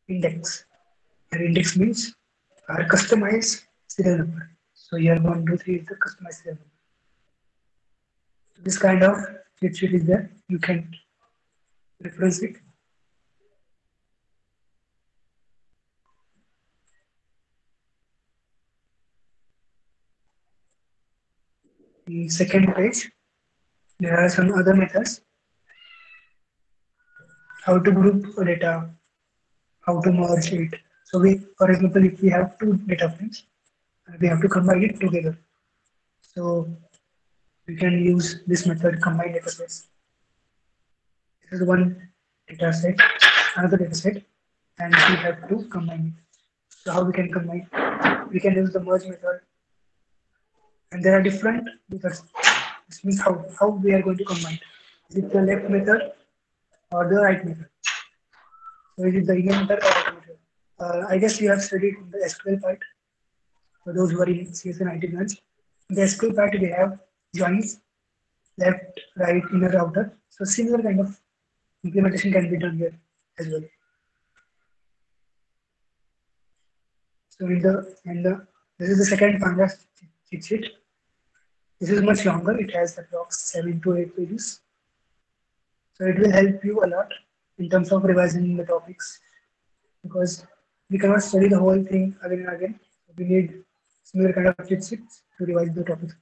index. Your index means our customized serial number. So here 1, 2, 3 is the customized serial number. So this kind of cheat sheet is there. You can reference it. The second page, there are some other methods. How to group data, how to merge it. So we, for example, if we have two data frames, we have to combine it together. So we can use this method, combine data sets. This is one data set, another data set, and we have to combine it. So how we can combine? We can use the merge method, and there are different methods. This means how we are going to combine. Is it the left method or the right method? So is it the inner method or outer method? I guess you have studied the SQL part for those who are in CS and IT branch. In the SQL part, we have joins, left, right, inner, outer. So similar kind of implementation can be done here as well. So in the this is the second Pandas cheat sheet. This is much longer. It has approx 7 to 8 pages. So it will help you a lot in terms of revising the topics because we cannot study the whole thing again and again. So we need similar kind of cheat sheets to revise the topics.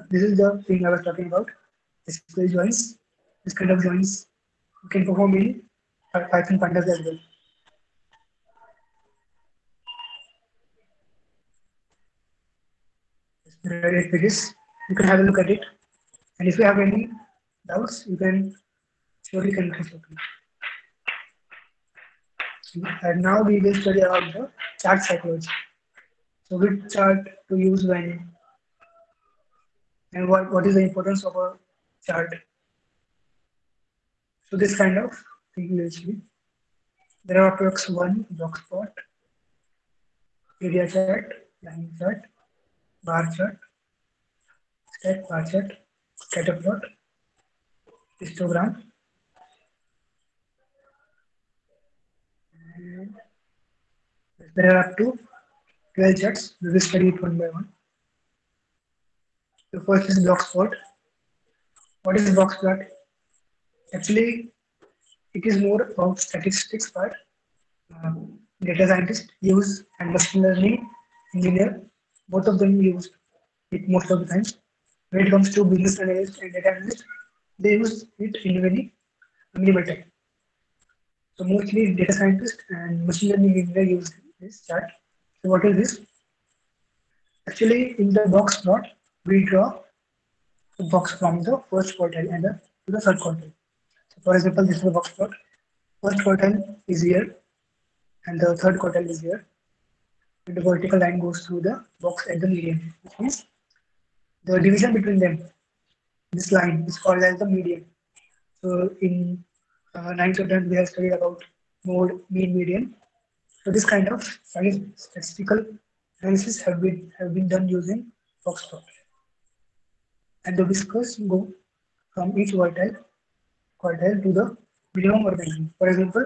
This is the thing I was talking about. SQL joins. This kind of joins you can perform in Python pandas as well. There are 8 pages. You can have a look at it. And if you have any doubts, you can surely can consult me. And now we will study about the chart psychology. So which chart to use when and what is the importance of a chart. So this kind of thing will see. There are approx one block spot, area chart, line chart, bar chart, stack bar chart, scatter plot, histogram. There are up to 12 charts. We will study it one by one. The first is block spot. What is box plot? Actually, it is more about statistics part. Uh, Data scientists use and machine learning engineer, both of them use it most of the times. When it comes to business analyst and data analyst, they use it in very minimal time. So mostly data scientist and machine learning engineer use this chart. So what is this? Actually, in the box plot, we draw the box from the first quartile and to the third quartile. So for example, this is the box plot. First quartile is here and the third quartile is here. And the vertical line goes through the box at the median, which means the division between them, this line is called as the median. So in ninth or 10th, we have studied about mode, mean, median. So this kind of statistical analysis have been done using box plot. And the whiskers go from each quartile to the minimum or maximum. For example,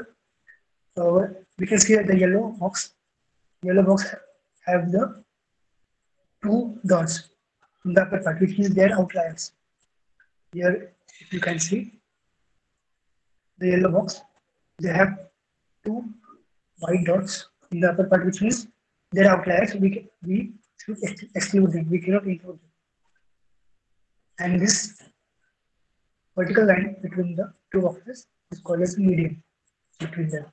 we can see that the yellow box have the two dots in the upper part, which means they are outliers. Here, if you can see the yellow box, they have two white dots in the upper part, which means they are outliers. We should exclude them. We cannot include them. And this vertical line between the two boxes is called as median between them.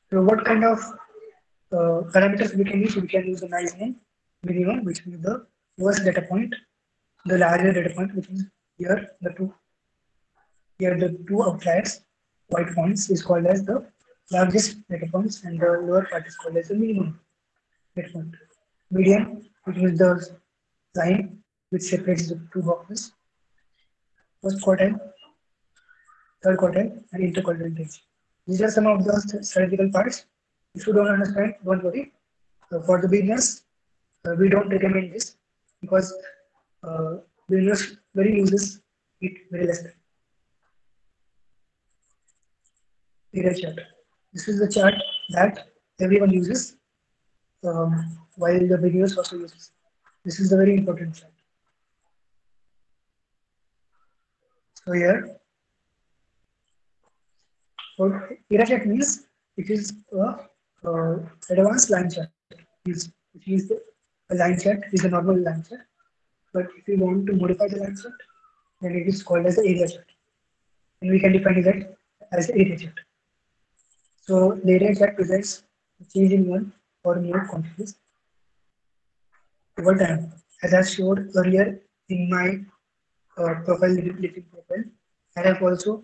So what kind of parameters we can use? We can use the maximum, minimum, which is the lowest data point, the larger data point, which is here the two outliers, white points, is called as the largest data points, and the lower part is called as the minimum data point. Median, which is the line which separates the two boxes, first quartile, third quartile, and interquartile range. These are some of the statistical parts. If you don't understand, don't worry. For the beginners, we don't recommend this because uh, beginners very uses it very less time. area chart. This is the chart that everyone uses, while the beginners also uses. This is the very important chart. So here, so area chart means it is a advanced line chart. Which is a line chart is a normal line chart. But if you want to modify the line chart, then it is called as the area chart, and we can define that as the area chart. So the area chart presents a change in one or more quantities over time. As I showed earlier in my profile, LinkedIn profile, I have also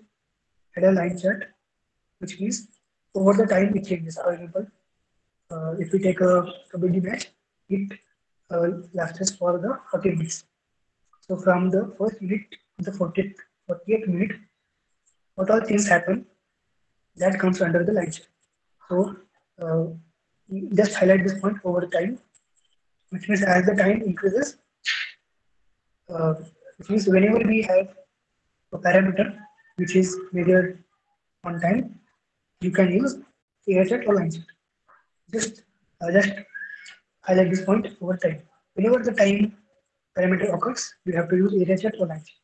had a line chart, which means over the time it changes. For example, if we take a kabaddi match, it lasts for the 40 minutes. So from the first minute to the 40th minute, what all things happen, that comes under the line chart. So uh, just highlight this point over time, which means as the time increases, uh, which means whenever we have a parameter which is measured on time, you can use area chart or line chart. Just highlight this point over time. Whenever the time parameter occurs, you have to use area chart or line chart.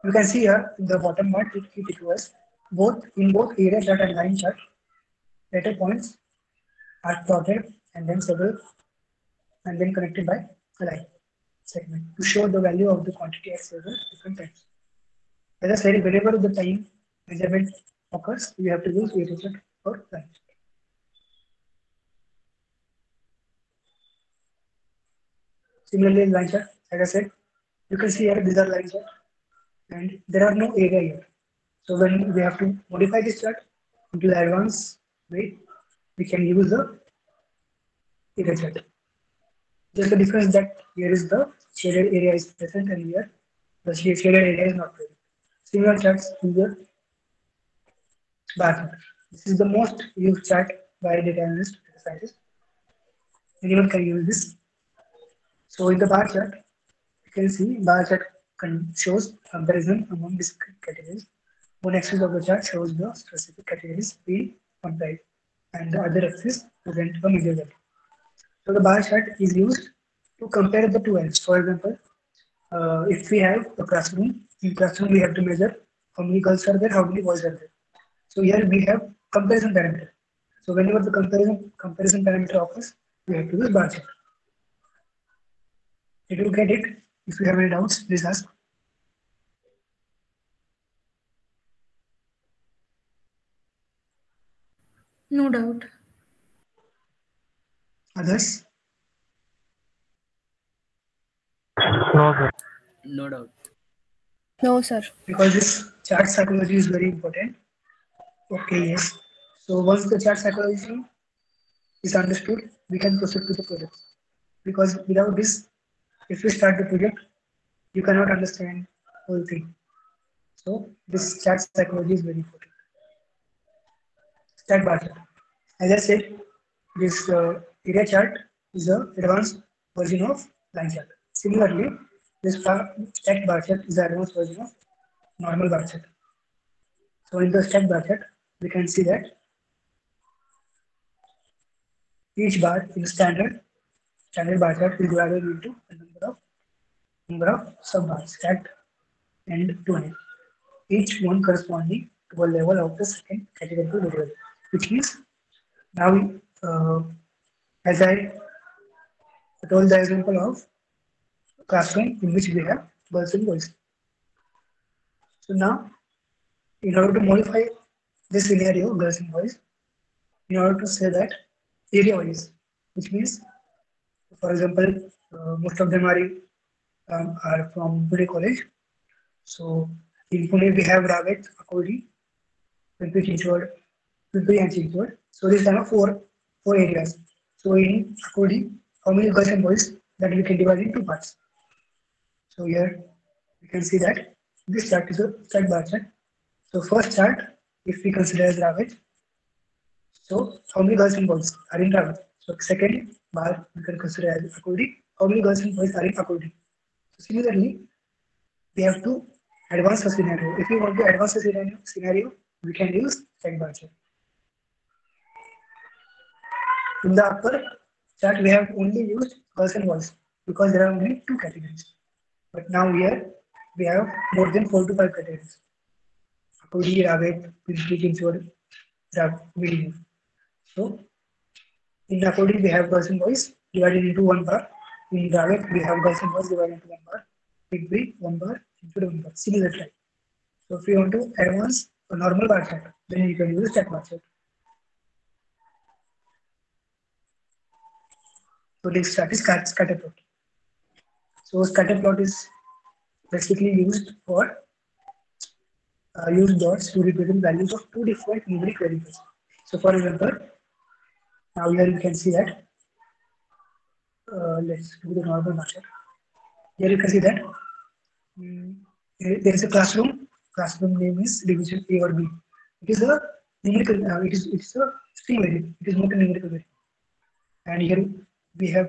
You can see here in the bottom part it requires both area chart and line chart, data points are plotted and then several and then connected by a line segment to show the value of the quantity at several different times. As I said, whenever the time measurement occurs, you have to use area chart or line chart. Similarly, in line chart, as I said, you can see here these are line chart and there are no area here. So when we have to modify this chart into the advanced way, we can use the area chart. Just the difference that here is the shaded area is present and here the shaded area is not present. Similar charts in the bar chart. This is the most used chart by data analysts, data scientists. Anyone can use this. So in the bar chart, you can see bar chart shows comparison among discrete categories. One axis of the chart shows the specific categories being compared, and the other axis presents a measure value. So the bar chart is used to compare the two ends. For example, if we have a classroom, in classroom we have to measure how many girls are there, how many boys are there. So here we have comparison parameter. So whenever the comparison parameter occurs, we have to use bar chart. Did you get it? If you have any doubts, please ask. No doubt. Others? No, sir. No doubt. No, sir. Because this chart psychology is very important. Okay, yes. So once the chart psychology is understood, we can proceed to the project. Because without this, if we start the project, you cannot understand whole thing. So this chart psychology is very important. Stack bar chart. As I said, this area chart is a advanced version of line chart. Similarly, this stacked bar chart is the advanced version of normal bar chart. So in the stacked bar chart, we can see that each bar in standard bar chart is divided into a number of subbars stacked end to end. Each one corresponding to a level of the second categorical variable, which means now, uh, as I told the example of classroom in which we have girls and boys. So now, in order to modify this scenario, girls and boys, in order to say that area wise, which means, for example, most of them are from Pune College. So in Pune we have Ravet, Akoli, Pimpri Chinchwad, Pimpri and Chinchwad. So these are four areas. So in Akoli, how many girls and boys that we can divide in two parts. So here we can see that this chart is a chart bar chart. So first chart, if we consider as Ravet, so how many girls and boys are in Ravet? So second bar we can consider as Akoli, how many girls and boys are in Akoli? So similarly, we have to advance scenario. If you want to advance the scenario, we can use stack bar chart. In the upper chart, we have only used girls and boys because there are only two categories. But now here we have more than 4 to 5 categories. Akodi, Ravet, Pinky, Kinsur, Video. So in Akodi we have girls and boys divided into one bar. In Ravet we have girls and boys divided into one bar. Big one bar, into one bar. Similar type. So if you want to advance a normal bar chart, then you can use stack bar chart. So let's start is scatter plot. So scatter plot is basically used for use dots to represent values of two different numeric variables. So for example, now here you can see that let's do the normal matter. Here you can see that there is a classroom. Classroom name is division A or B. It is a numerical. It's a string variable. It is not a numerical variable. And here we are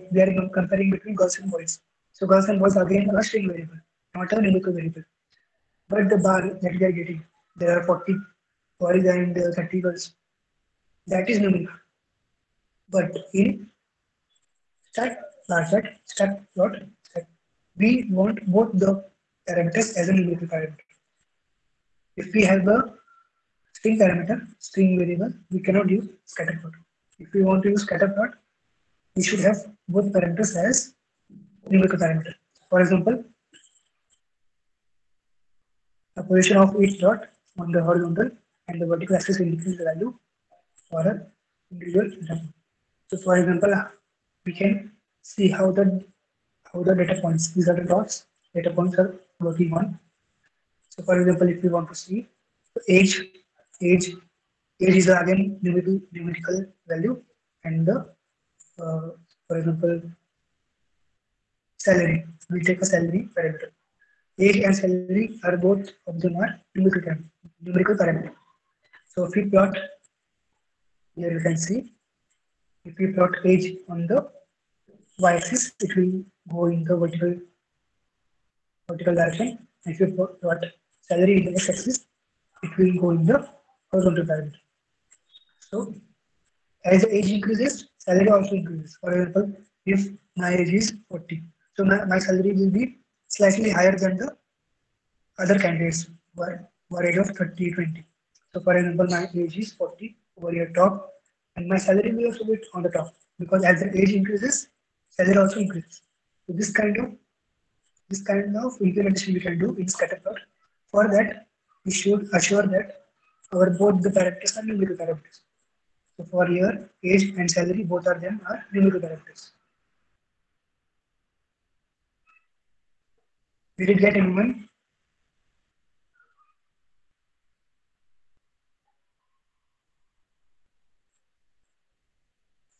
comparing between girls and boys. So girls and boys again a string variable, not a numerical variable. But the bar that we are getting, there are 40 boys and 30 girls. That is numerical. But in stack plot, we want both the parameters as a numerical parameter. If we have the string parameter, string variable, we cannot use scatter plot. If we want to use scatter plot, we should have both parameters as numerical parameter. For example, the position of each dot on the horizontal and the vertical axis indicates the value for an individual example. So for example, we can see how the data points, these are the dots, data points are working on. So for example, if we want to see age, age, age is again numerical value, and the for example salary, we take a salary parameter. Age and salary are both of them are numerical parameter. So if we plot here, you can see if we plot age on the y-axis, it will go in the vertical direction. If you plot salary in the x-axis, it will go in the horizontal parameter. So as the age increases, salary also increases. For example, if my age is 40, so my salary will be slightly higher than the other candidates were age of 30, 20. So for example, my age is 40 over here top, and my salary will also be on the top because as the age increases, salary also increases. So this kind of implementation we can do in scatterplot. For that, we should assure that our both the parameters are numerical parameters. So for here, age and salary, both of them are numerical parameters. Did it get anyone?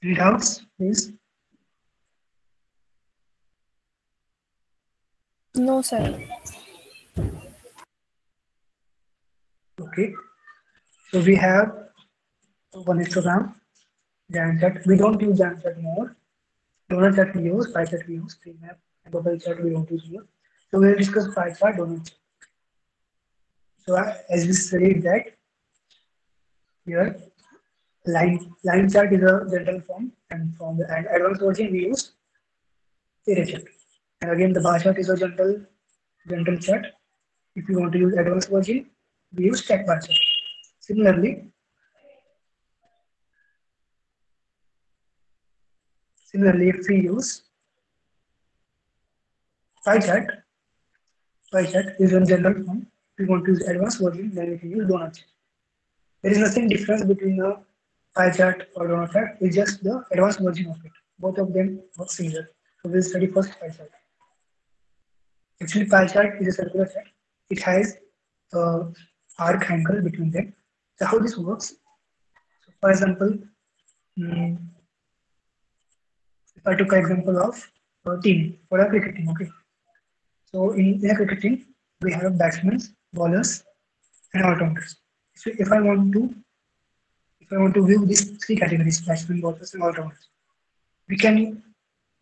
Any doubts, please? No, sir. Okay. So we have one histogram, Gantt chart. We don't use Gantt chart more. Donut chart we use, pie chart we use, tree map, and bubble chart we don't use here. So we'll discuss pie chart, donut chart. So as we studied that here, line chart is a general form, and from the advanced version we use area chart. And again, the bar chart is a general chart. If you want to use advanced version, we use stack bar chart. Similarly, if we use pie chart is a general form. If we want to use advanced version, then we can use donut chart. There is nothing different between a pie chart or donut chart. It's just the advanced version of it. Both of them work similar. So we'll study first pie chart. Actually, pie chart is a circular chart. It has arc angle between them. So how this works? So for example, if I took an example of a team for a cricket team, okay. So in a cricket team, we have batsmen, bowlers, and all-rounders. So if I want to view these three categories, batsmen, bowlers, and all-rounders, we can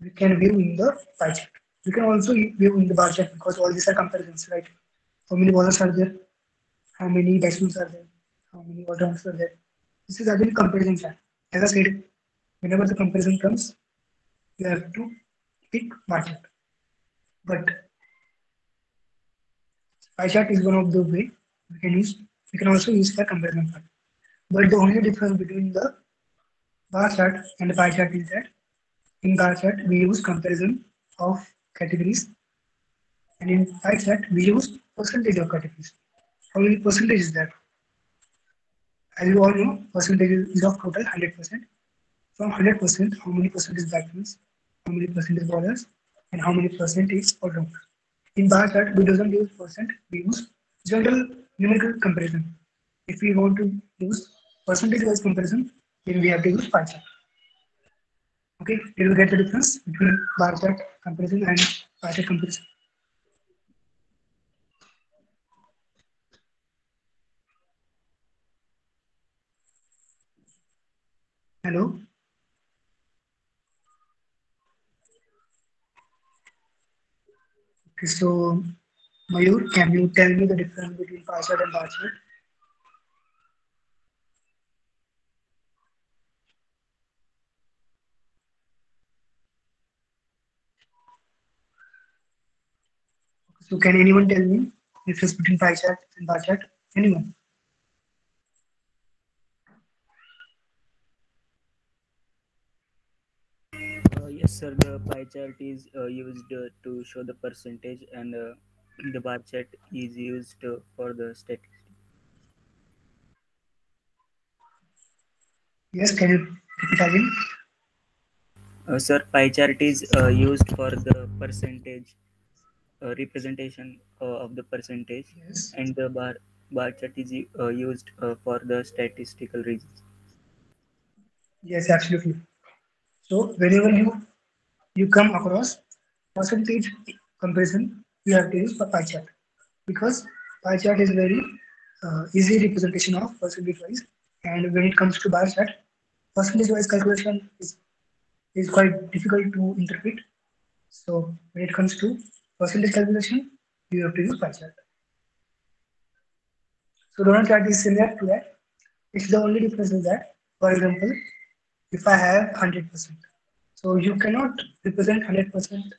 view in the pie chart. We can also view in the bar chart because all these are comparisons, right? how many bowlers are there, how many batsmen are there, how many all-rounders are there. This is actually comparison chart. As I said, whenever the comparison comes, you have to pick bar chart. But pie chart is one of the way we can use. We can also use for comparison part. But the only difference between the bar chart and the pie chart is that in bar chart we use comparison of categories, and in pie chart we use percentage of categories. How many percentage is that? As you all know, percentage is of total 100%. From 100%, how many percent is batsmen, how many percent is bowlers, and how many percent is all-rounder. In bar chart, we doesn't use percent, we use general numerical comparison. If we want to use percentage-wise comparison, then we have to use pie chart. Okay, did you get the difference between bar chart comparison and pie chart comparison? Hello? Okay, so Mayur, can you tell me the difference between pie chart and bar chart? So can anyone tell me the difference between pie chart and bar chart? Anyone? Yes, sir. The pie chart is used to show the percentage, and the bar chart is used for the statistics. Yes, can you repeat again? Sir, pie chart is used for the percentage representation of the percentage, Yes. and the bar chart is used for the statistical reasons. Yes, absolutely. So whenever you come across percentage comparison, you have to use the pie chart because pie chart is very easy representation of percentage wise, and when it comes to bar chart, percentage wise calculation is quite difficult to interpret. So when it comes to percentage calculation, you have to use pie chart. So donut chart is similar to that. It's the only difference is that, for example, if I have 100%, so you cannot represent 100%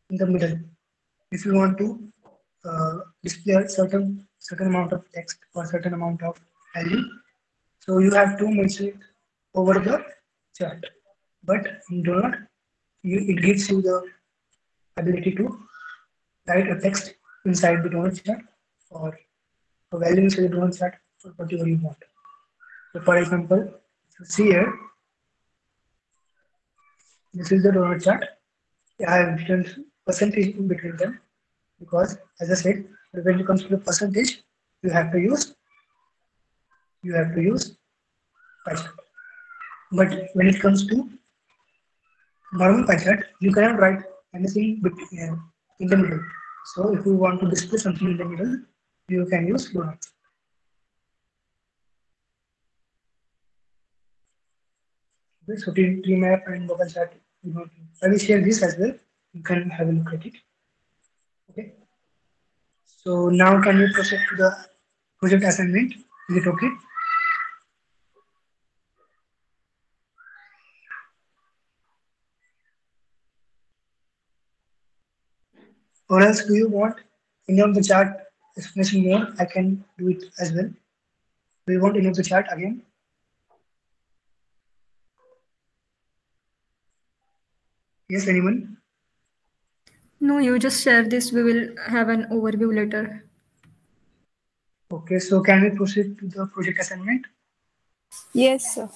in the middle. If you want to display a certain amount of text or certain amount of value, so you have to mention it over the chart. But in donut, it gives you the ability to write a text inside the donut chart or a value inside the donut chart for whatever you want. So for example, if you see here, this is the donut chart. I have different percentage in between them because, as I said, when it comes to the percentage, you have to use you have to use pie chart. But when it comes to normal pie chart, you cannot write anything between, in the middle. So if you want to display something in the middle, you can use donut. Okay, so tree map and bubble chart. I will share this as well. You can have a look at it. Okay. So now can you proceed to the project assignment? Is it okay? Or else do you want any of the chart explanation more? I can do it as well. Do you want any of the chart again? Yes, anyone? No, you just share this. We will have an overview later. Okay, so can we proceed to the project assignment? Yes, sir.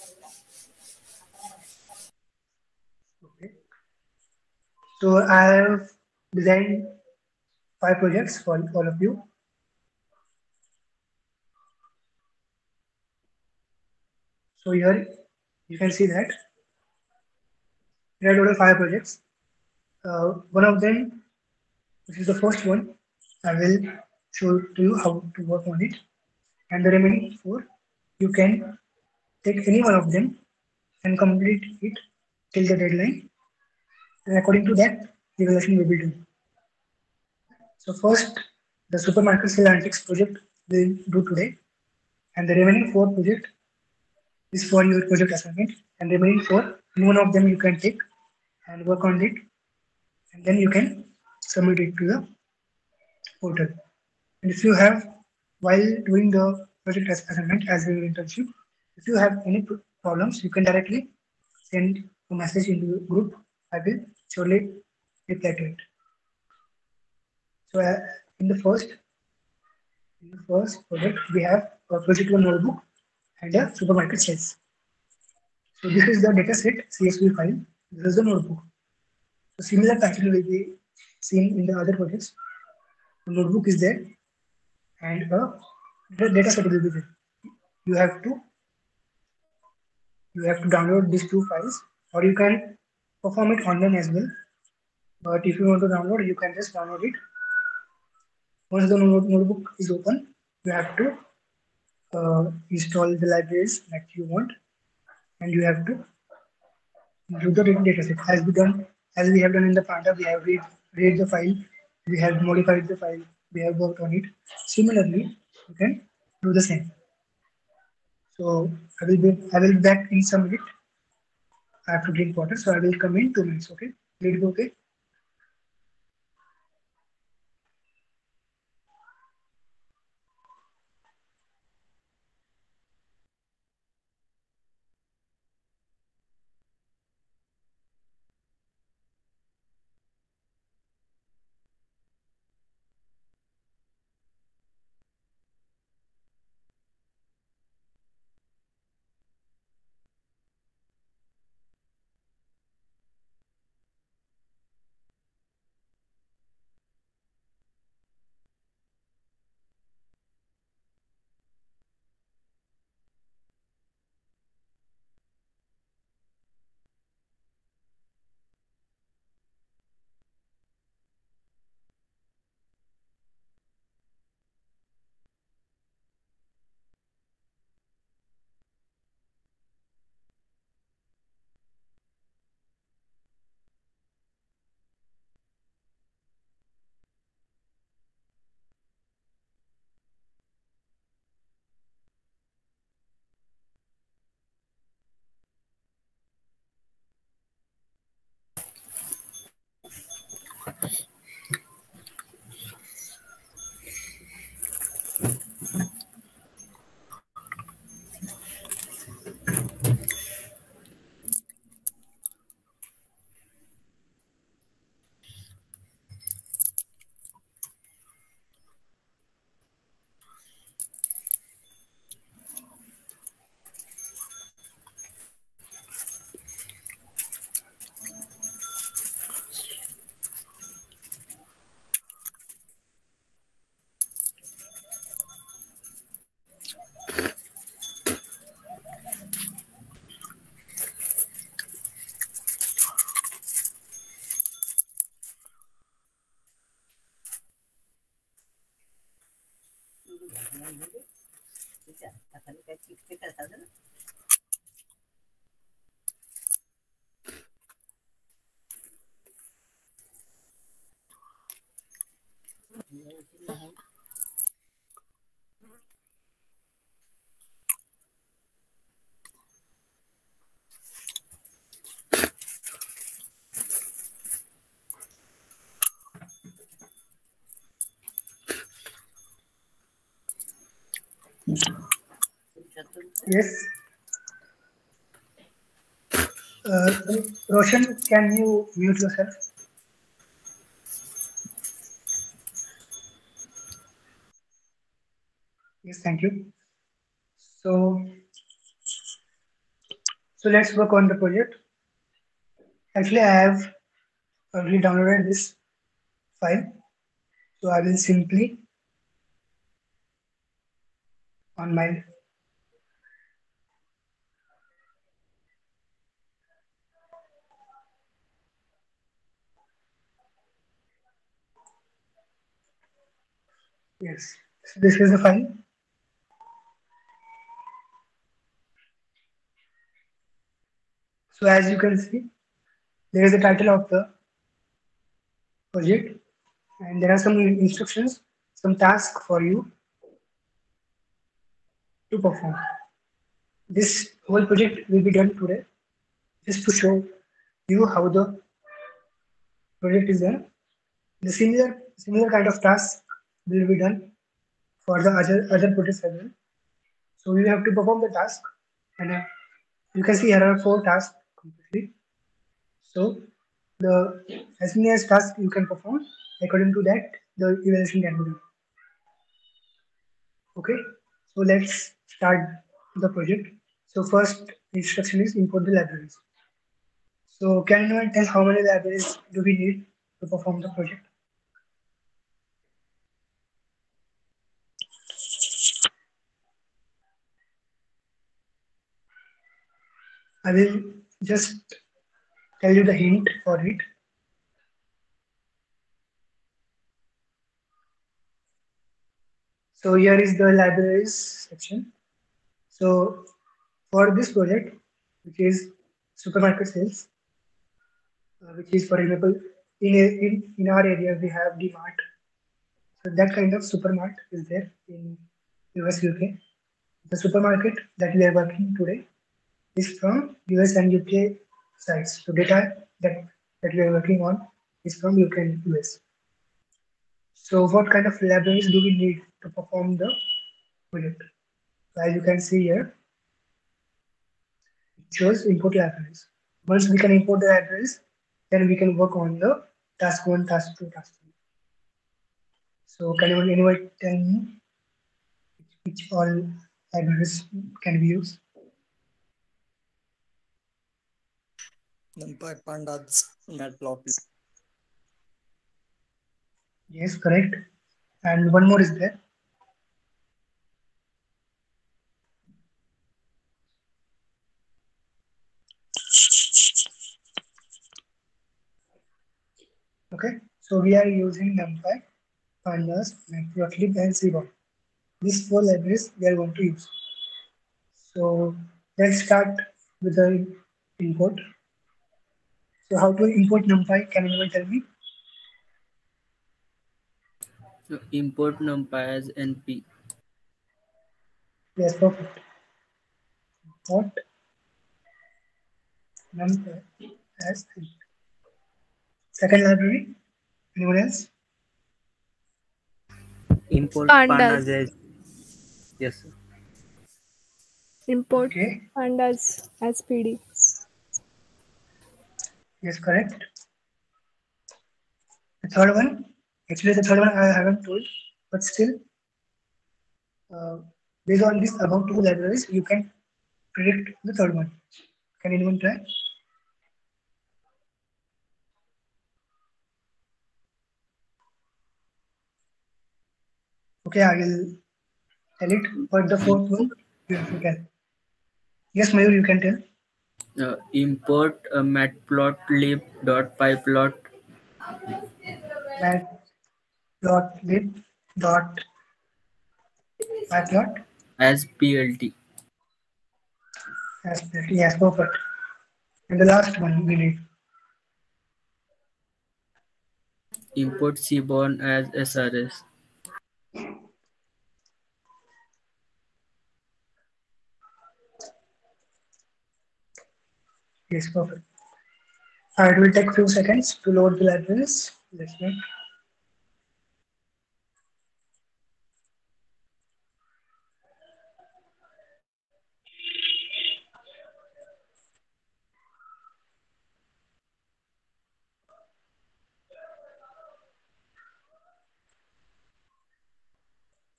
Okay. So I have designed 5 projects for all of you. So here you can see that there are total 5 projects. One of them, which is the first one, I will show to you how to work on it. And the remaining 4, you can take any one of them and complete it till the deadline. And according to that, the evaluation will be done. So first, the supermarket cell analytics project will do today, and the remaining four project is for your project assignment, and remaining four, one of them you can take and work on it, and then you can submit it to the portal. And if you have, while doing the project assignment as your internship, if you have any problems, you can directly send a message into the group. I will surely reply to it. So in the first project, we have a project one notebook and a supermarket sales. So this is the dataset CSV file. This is the notebook. So similar pattern will be seen in the other projects. The notebook is there, and the dataset will be there. You have to download these two files, or you can perform it online as well. But if you want to download, you can just download it. Once the notebook is open, you have to install the libraries that you want, and you have to do the dataset as we have done in the Panda. We have read the file, we have modified the file, we have worked on it. Similarly, you can do the same. So I will be back in some minute. I have to drink water, so I will come in 2 minutes. Okay, will it be okay? Yes. Roshan, can you mute yourself? Yes, thank you. So, let's work on the project. Actually, I have already downloaded this file. So I will simply on my yes. So this is the file. So as you can see, there is the title of the project, and there are some instructions, some task for you to perform. This whole project will be done today just to show you how the project is done. The similar kind of task will be done for the other projects as well. So you have to perform the task, and you can see here are 4 tasks completely. So the as many as tasks you can perform, according to that the evaluation can be done. Okay, so let's start the project. So first instruction is import the libraries. So can anyone tell how many libraries do we need to perform the project? I will just tell you the hint for it. So here is the libraries section. So for this project, which is supermarket sales, which is for example, in our area we have DMart. So that kind of supermarket is there in US, UK. The supermarket that we are working today is from US and UK sites. So data that we are working on is from UK and US. So what kind of libraries do we need to perform the project? As you can see here, it shows import libraries. Once we can import the libraries, then we can work on the task 1, task 2, task 3. So can anyone tell me which all libraries can be used? NumPy, Pandas, Matplotlib. Yes, correct. And one more is there. Okay, so we are using NumPy, Pandas, Matplotlib, and Seaborn. These 4 libraries we are going to use. So let's start with the import. So how to import NumPy? Can anyone tell me? So import NumPy as NP. Yes, perfect. Import NumPy as NP. Second library. Anyone else? Import Pandas. Pandas as yes, sir. Import Okay. Pandas as PD. Yes, correct. The third one, actually the third one I haven't told, but still, based on this above 2 libraries, you can predict the third one. Can anyone try? Okay, I will tell it. But the fourth one, you have to tell. Yes, Mayur, you can tell. Import matplotlib.pyplot Matplotlib.pyplot as PLT. as PLT. Yes, perfect. And the last one we need. Import Seaborn as SRS. Yes, perfect. It will take few seconds to load the libraries. Let's wait.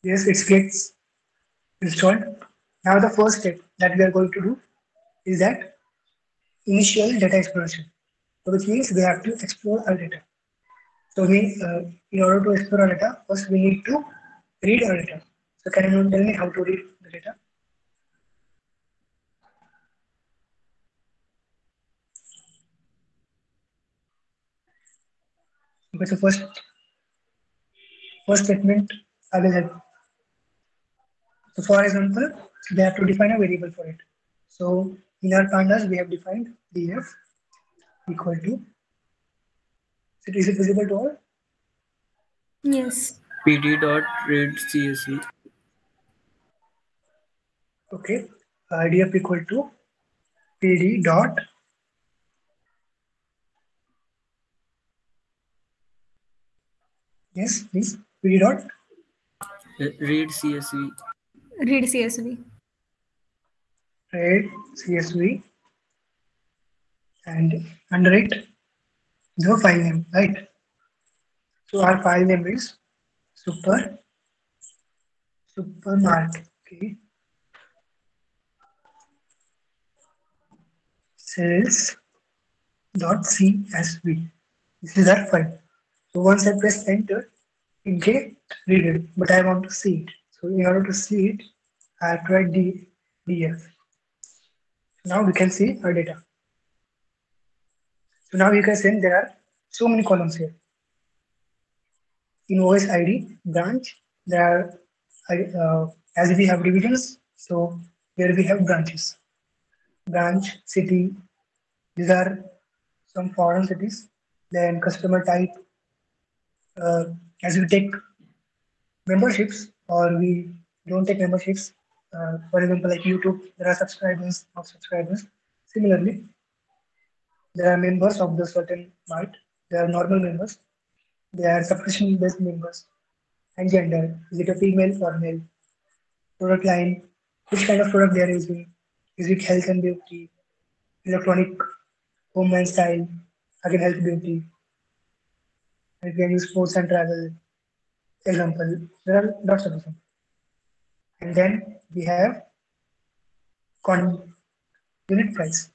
Yes, it gets installed. Now the first step that we are going to do is that initial data exploration. So which means we have to explore our data. So in order to explore our data, first we need to read our data. So can you tell me how to read the data? Okay, so first statement I will help. So for example, we have to define a variable for it. So in our pandas, we have defined df equal to. So is it visible to all? Yes. PD dot read CSV. Okay, IDF equal to PD dot yes, please PD dot Read CSV. Read CSV. read CSV and under it the file name, right? So our file name is supermarket. Okay, sales dot CSV. This is our file. So once I press enter, it get read it, but I want to see it. So in order to see it, I have to write df. Now we can see our data. So now you can see there are so many columns here. In OS ID branch, there are as we have divisions, so here we have branches. Branch, city, these are some foreign cities. Then customer type, as we take memberships or we don't take memberships. For example, like YouTube, there are subscribers, not subscribers. Similarly, there are members of the certain mart. There are normal members. There are subscription-based members. And gender, is it a female or male? Product line, which kind of product they are using? Is it health and beauty, electronic, home and style, again health beauty? And we can use sports and travel. Example, there are lots of examples. And then we have con unit price.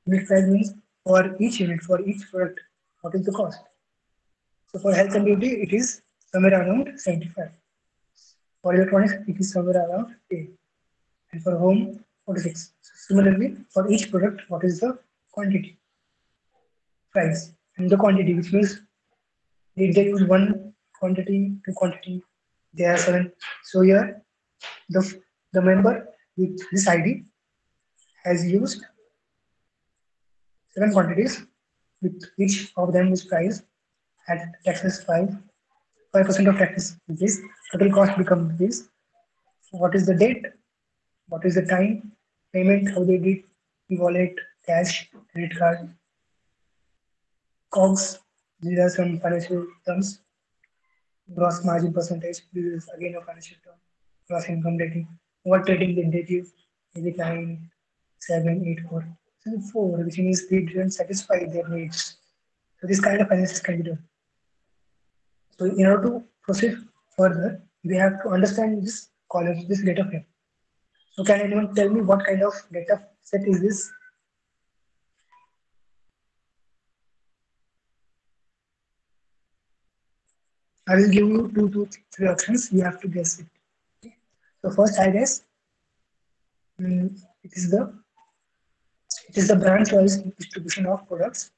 Unit price means for each unit, for each product, what is the cost? So for health and beauty, it is somewhere around 75. For electronics, it is somewhere around 8. And for home, 46. So similarly, for each product, what is the quantity? Price. And the quantity, which means did they use one quantity, two quantity? There are 7. So here, the member with this ID has used 7 quantities, with each of them is priced at taxes 5% of taxes is this. Total cost becomes this. What is the date? What is the time? Payment, how they did, e-wallet, cash, credit card, COGS. These are some financial terms. Gross margin percentage. This is again a financial term. Gross income rating. What rating did they give? Is it 9, 7, 8, 4? 4, which means they didn't satisfy their needs. So this kind of analysis can be done. So in order to proceed further, we have to understand this column, this data frame. So can anyone tell me what kind of data set is this? I will give you 2 to 3 options. You have to guess it. Okay. So first, I guess it is the branch-wise distribution of products.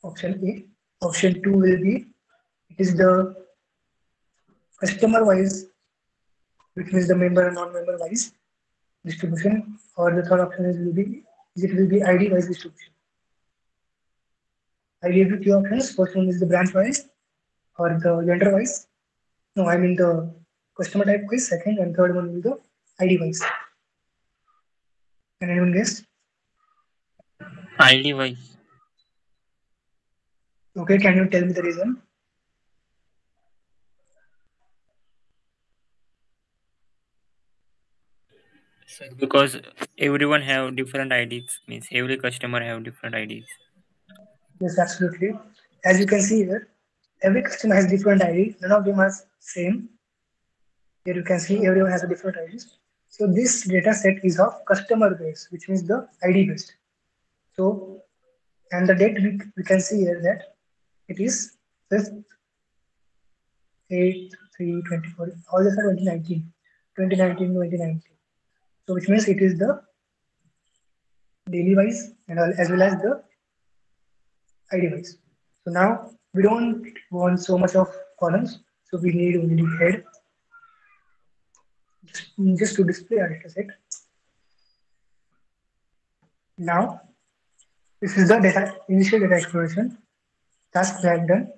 Option A. Option 2 will be it is the customer-wise, which means the member and non-member wise distribution, or the third option it will be ID wise distribution. I gave you 2 options. First one is the branch wise or the gender wise. No, I mean the customer type wise. Second and third one will be the ID wise. Can anyone guess? ID wise. Okay, can you tell me the reason? Because everyone have different IDs. Means every customer have different IDs. Yes, absolutely. As you can see here, every customer has different ID. None of them are same. Here you can see everyone has a different IDs. So this data set is of customer base, which means the ID based. So, and the date we can see here that it is 5th, 8th, 3, 24. All these are 2019, 2019, 2019. So which means it is the daily wise and as well as the ID wise. So now we don't want so much of columns, so we need only head just to display our data set. Now this is the initial data exploration task we have done.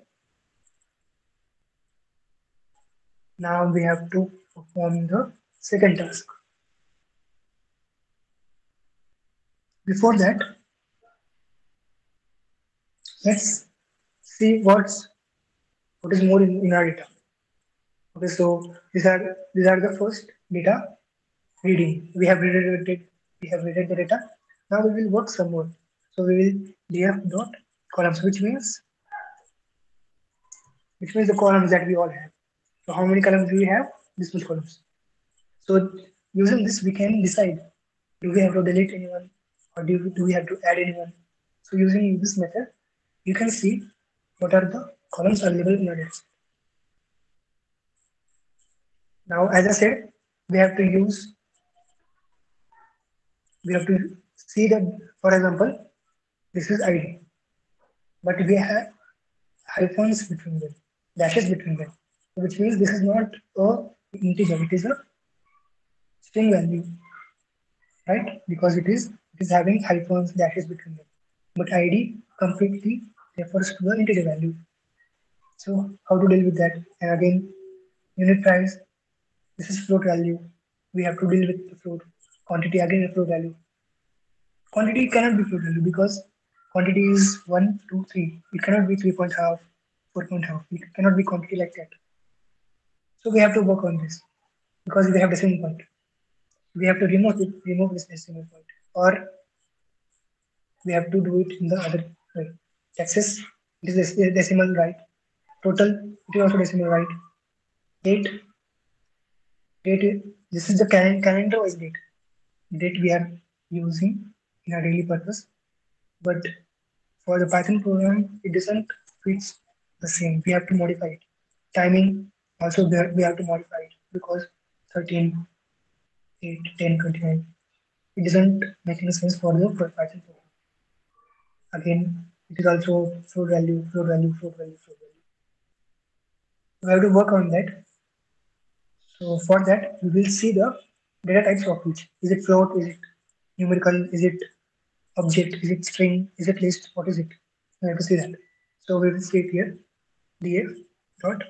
Now we have to perform the second task. Before that, let's see what is more in our data. Okay, so these are the first data reading. We have read the data. Now we will work some more. So we will df dot columns, which means the columns that we all have. So how many columns do we have? This much columns. So using this, we can decide, do we have to delete anyone or do we have to add anyone? So using this method, you can see what are the columns available in your data. Now, as I said, we have to see that, for example, this is ID, but we have hyphens between them, dashes between them, which means this is not a integer, it is a string value, right? Because it is having hyphens, dashes between them. But ID completely refers to the integer value. So how to deal with that? And again, unit price, this is float value. We have to deal with the float. Quantity, again a float value. Quantity cannot be float value because quantity is 1, 2, 3. It cannot be 3.5, 4.5. It cannot be quantity like that. So we have to work on this because we have decimal point. We have to remove this decimal point, or we have to do it in the other way. Taxes, it is decimal right. Total, it is also decimal right. Date, this is the calendar wise date. Date we are using in our daily purpose. But for the Python program, it doesn't fit the same. We have to modify it. Timing, also we have to modify it because 13, 8, 10, 29. It doesn't make any sense for the Python program. Again, it is also float value. We have to work on that. So for that, we will see the data types of each. Is it float? Is it numerical? Is it object? Is it string? Is it list? What is it? We have to see that. So we will see it here. df dot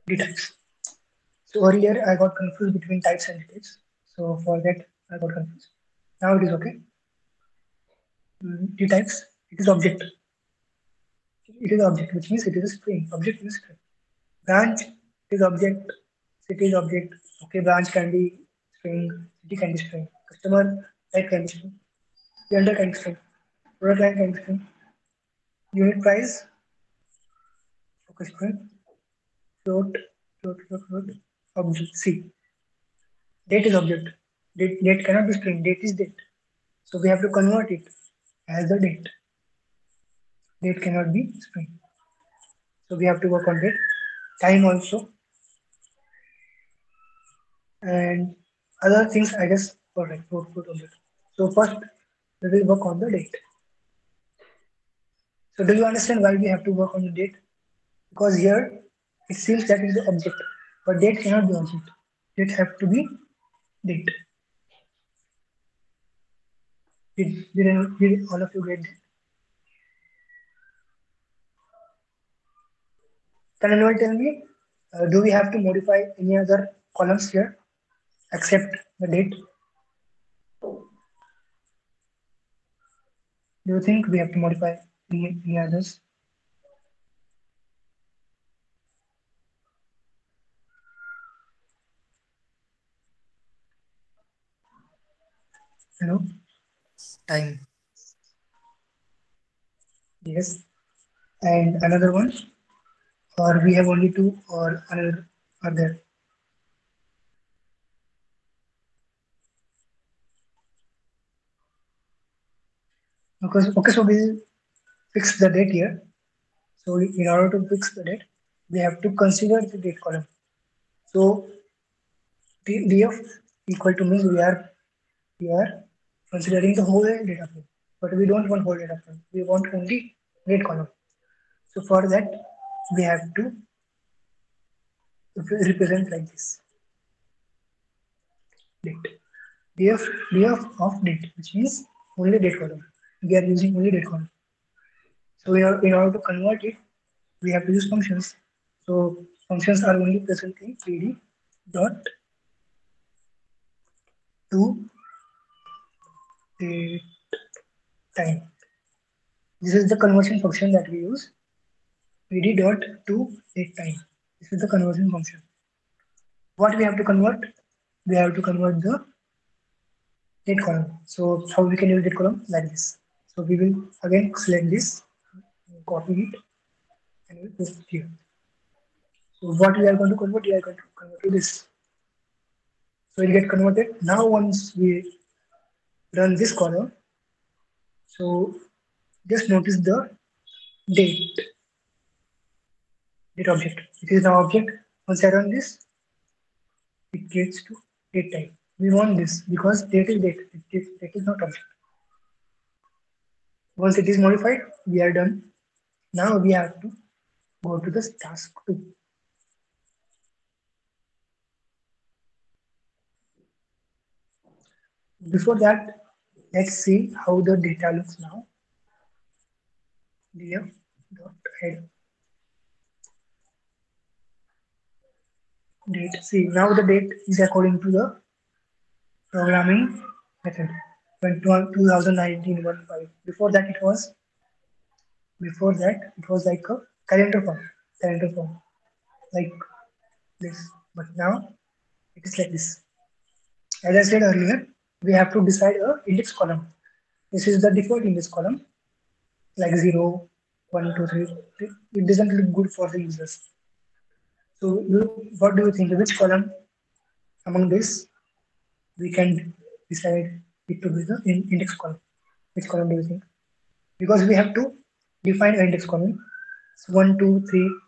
dtypes. So earlier I got confused between types and details. So for that I got confused. Now it is okay. Dtypes, it is object. It is object, which means it is a string. Object is string. Branch is object. City is object. Okay, branch can be string. City can be string. Customer type can be string. Gender can be string. Product line can be string. Unit price. Okay, string. Float. Object. C. Date is object. Date cannot be string. Date is date. So we have to convert it as the date. Date cannot be string. So we have to work on date. Time also. And other things I guess put on it. So first we will work on the date. So do you understand why we have to work on the date? Because here it seems that is the object, but date cannot be object. Date have to be date. Did all of you get that? Can anyone tell me, do we have to modify any other columns here except the date? Do you think we have to modify any others? Hello? Time. Yes. And another one? Or we have only two or another are there? Okay, so we'll fix the date here. So in order to fix the date, we have to consider the date column. So df equal to means we are considering the whole data frame, but we don't want whole data frame. We want only date column. So for that, we have to represent like this. Date. df of date, which means only date column. We are using only date column. So in order to convert it, we have to use functions. So functions are only present in pd dot to date time. This is the conversion function that we use. pd dot to date time. This is the conversion function. What we have to convert? We have to convert the date column. So how we can use date column? Like this. So we will again select this, copy it, and we will paste it here. So what we are going to convert? We are going to convert to this. So it get converted. Now once we run this column, so just notice the date object. It is now object. Once I run this, it gets to date type. We want this because date is date. Date is not object. Once it is modified, we are done. Now we have to go to this task 2. Before that, let's see how the data looks now. df.head date. See, now the date is according to the programming method. 2019 1.5. Before that, it was like a calendar form, like this. But now it is like this. As I said earlier, we have to decide a index column. This is the default index column, like 0, 1, 2, 3. It doesn't look good for the users. So what do you think? Which column among this we can decide it to be the index column? Which column do you think? Because we have to define an index column. So 1, 2, 3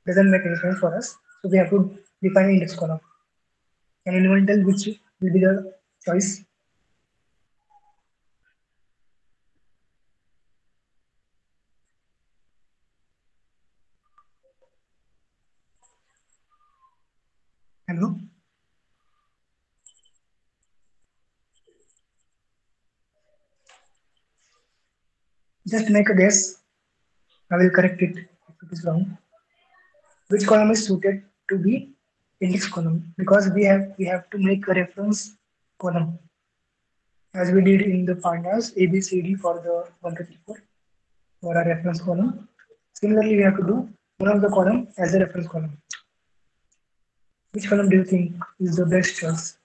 doesn't make any sense for us. So we have to define an index column. Can anyone tell which will be the choice? Hello? Just make a guess. I will correct it if it is wrong. Which column is suited to be index column? Because we have to make a reference column, as we did in the pandas ABCD for the 1 to 3 4 for a reference column. Similarly, we have to do one of the column as a reference column. Which column do you think is the best choice?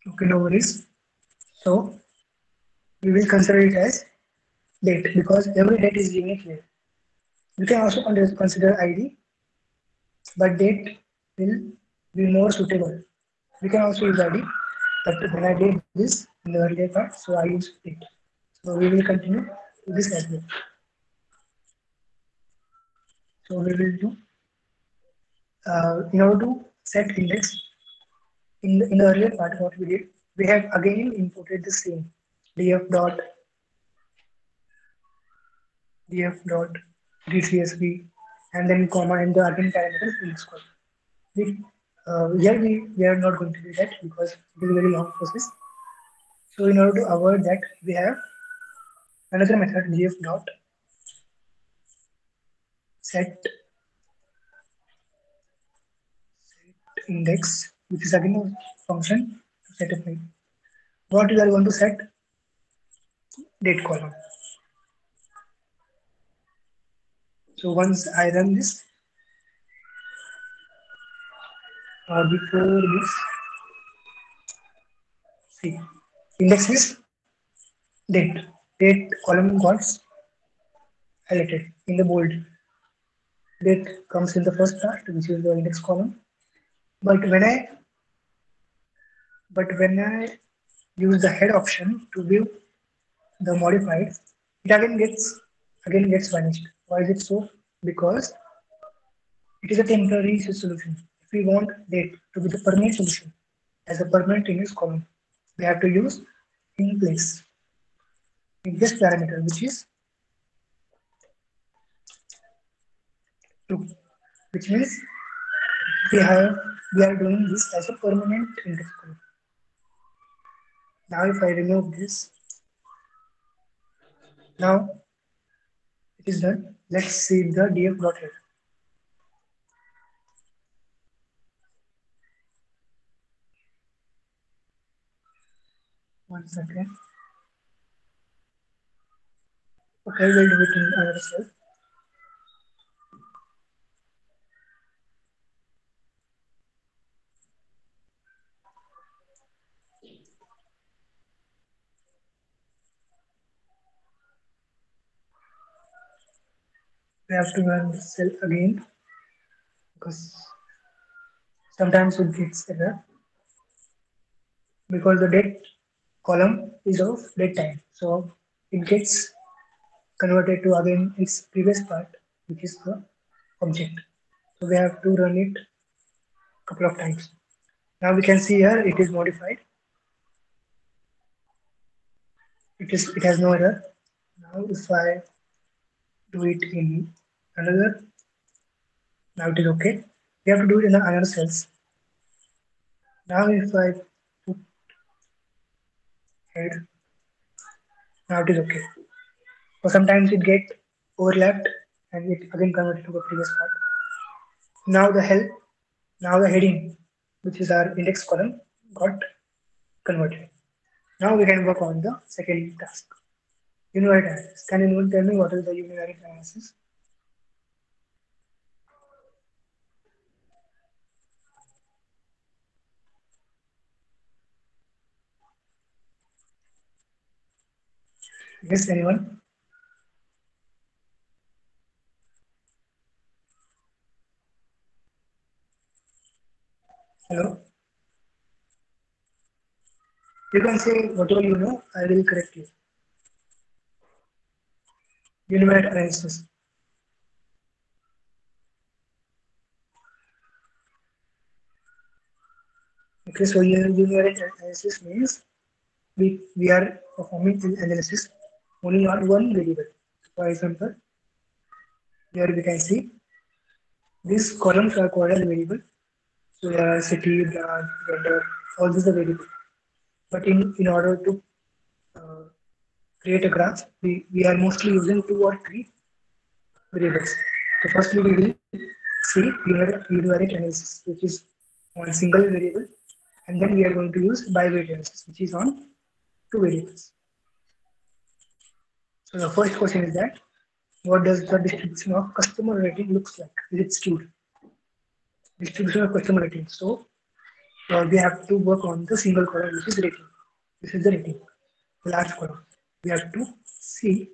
Okay, no worries. So we will consider it as date because every date is unique here. You can also consider ID, but date will be more suitable. We can also use ID, but when I did this in the earlier part, so I used date. So we will continue to this as well. So we will do in order to set index in the earlier part. What we did, we have again imported the same df dot dcsv and then comma and the again parameter index column. Here we are not going to do that because it is a very long process. So in order to avoid that, we have another method df dot set index, which is again a function to set a file. What we are going to set? Date column. So once I run this, before this, see, index is date. Date column got highlighted in the bold. Date comes in the first part, which is the index column. But when I use the head option to view the modified, it again gets vanished. Why is it so? Because it is a temporary solution. If we want date to be the permanent solution as a permanent index column, we have to use in place in this parameter, which is 2, which means we are doing this as a permanent index column. Now if I remove this, now It is done. Let's see the df dot head. One second. Okay, we'll do it in another cell. We have to run the cell again because sometimes it gets error because the date column is of date time. So it gets converted to again its previous part, which is the object. So we have to run it a couple of times. Now we can see here it is modified. It has no error. Now if I do it in another, now it is okay. We have to do it in another cells. Now if I put head, now it is okay. So sometimes it get overlapped and it again converted to the previous part. Now the heading, which is our index column, got converted. Now we can work on the second task. Univariate analysis. Can anyone tell me what is the univariate analysis? Yes, anyone? Hello? You can say whatever you know, I will correct you. Univariate analysis. Okay, so univariate analysis means we are performing an analysis only on one variable. For example, here we can see these columns are called as variable. So there are city, branch, vendor, all these are variable. But in order to create a graph, we are mostly using 2 or 3 variables. So firstly, we will see univariate analysis, which is on single variable, and then we are going to use bivariate analysis, which is on 2 variables. So the first question is that what does the distribution of customer rating looks like? Is it skewed? Distribution of customer rating. So we have to work on the single column, which is rating. This is the rating, the last column. We have to see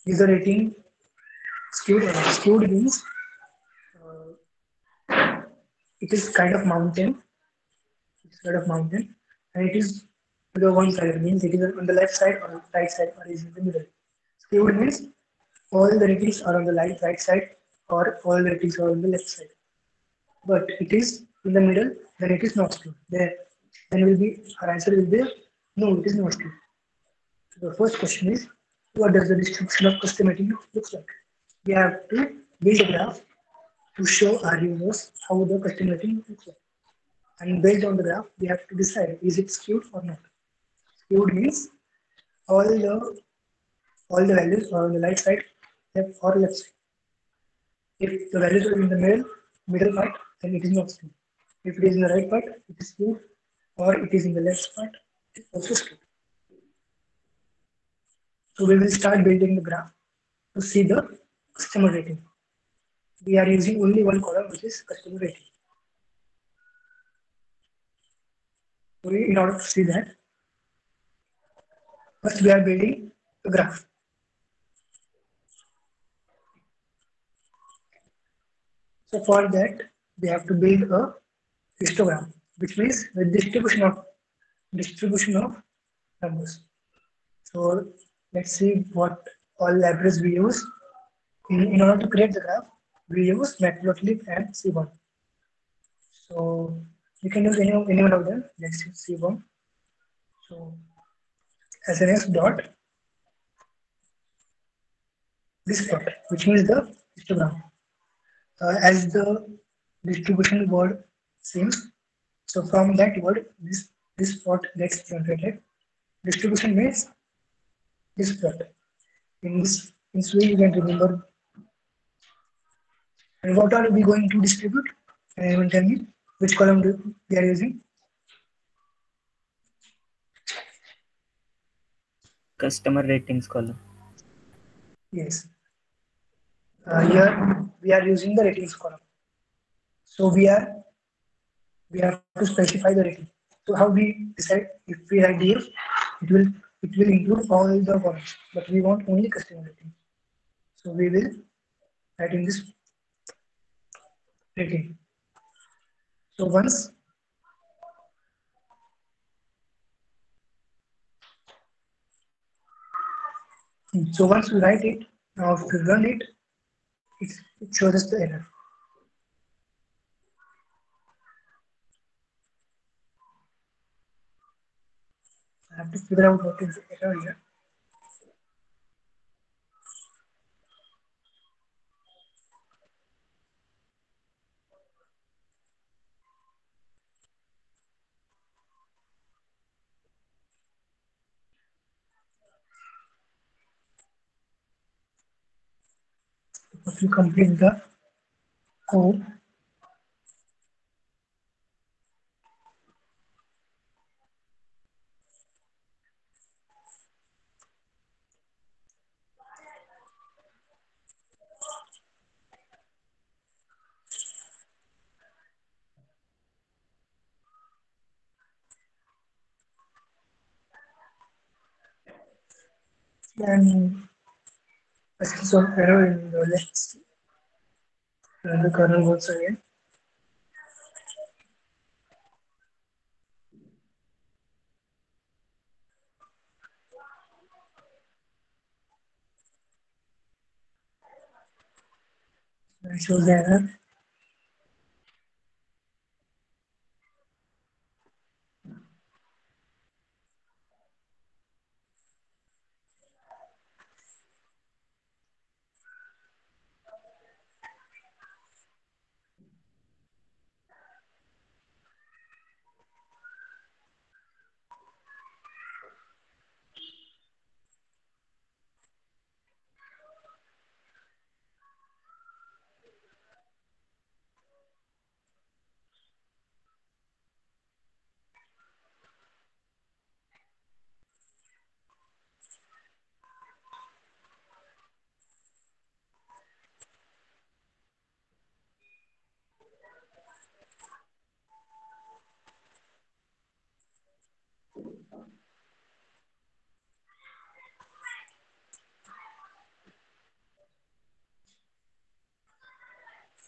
is the rating skewed or not. Skewed means it is kind of mountain. It's kind of mountain, and it is to the one side. Means it is on the left side or right side or is in the middle. Skewed means all the ratings are on the right side or all the ratings are on the left side. But it is in the middle, then it is not skewed. Then will be our answer will be no, it is not skewed. So the first question is, what does the distribution of custom rating looks like? We have to build a graph to show our users how the custom rating looks like. And based on the graph, we have to decide is it skewed or not. Skewed means all the values are on the right side or left side. If the values are in the middle part, then it is not skewed. If it is in the right part, it is skewed, or it is in the left part, it is also skewed. So we will start building the graph to see the customer rating. We are using only one column, which is customer rating. So in order to see that, first we are building a graph. So for that, we have to build a histogram, which means the distribution of numbers. So let's see what all libraries we use. In order to create the graph, we use matplotlib and Seaborn. So you can use any one of them. Let's use Seaborn. So SNS dot this plot, which means the histogram. As the distribution word seems, so from that word, this plot gets generated. Distribution means this plot. In this way, you can remember And what are we going to distribute? Can anyone tell me which column we are using? Customer ratings column. Yes. Here we are using the ratings column. So we have to specify the rating. So how we decide if we write DF, it will it will include all the columns, but we want only customer rating. So we will write in this rating. So once we write it, now if we run it, it shows us the error. I have to figure out what is the error here. If you complete the code, and I see some error in the let's run the kernel once again. It shows the error.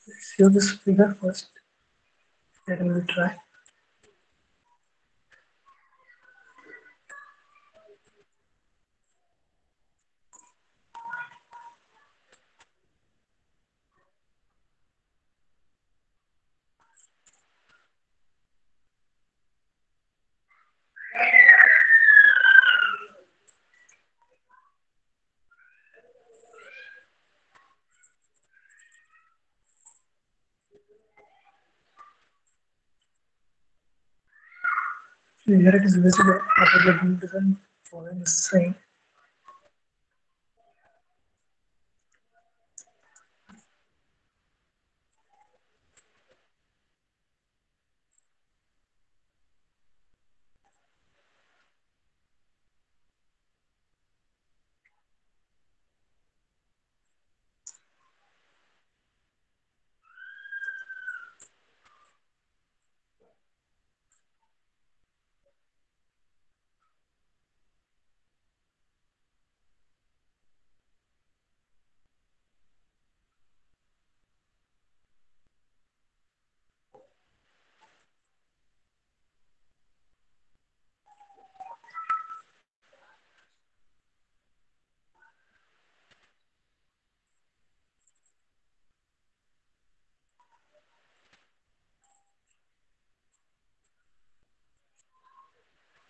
Let's see this figure first. Then we will try. Here it is visible, but the doesn't follow the same.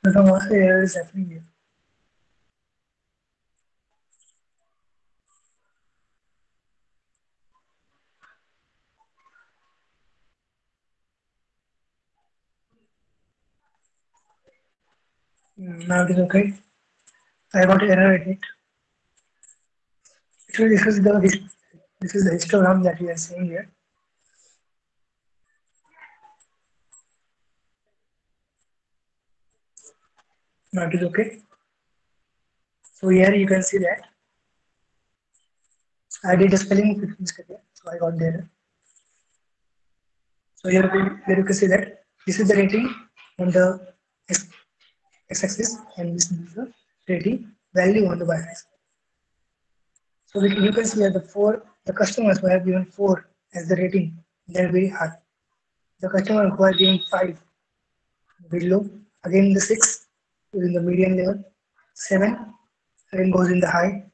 But the master error is happening here. Now it is okay. I got error in it. Actually, this is the This is the histogram that we are seeing here. Now it is okay. So here you can see that I did a spelling mistake here, so I got there. So here you can see that this is the rating on the x-axis and this is the rating value on the y-axis. So you can see that the customers who have given 4 as the rating, they're very high. The customer who are giving 5, very low. Again the 6 is in the medium level. 7 again goes in the high.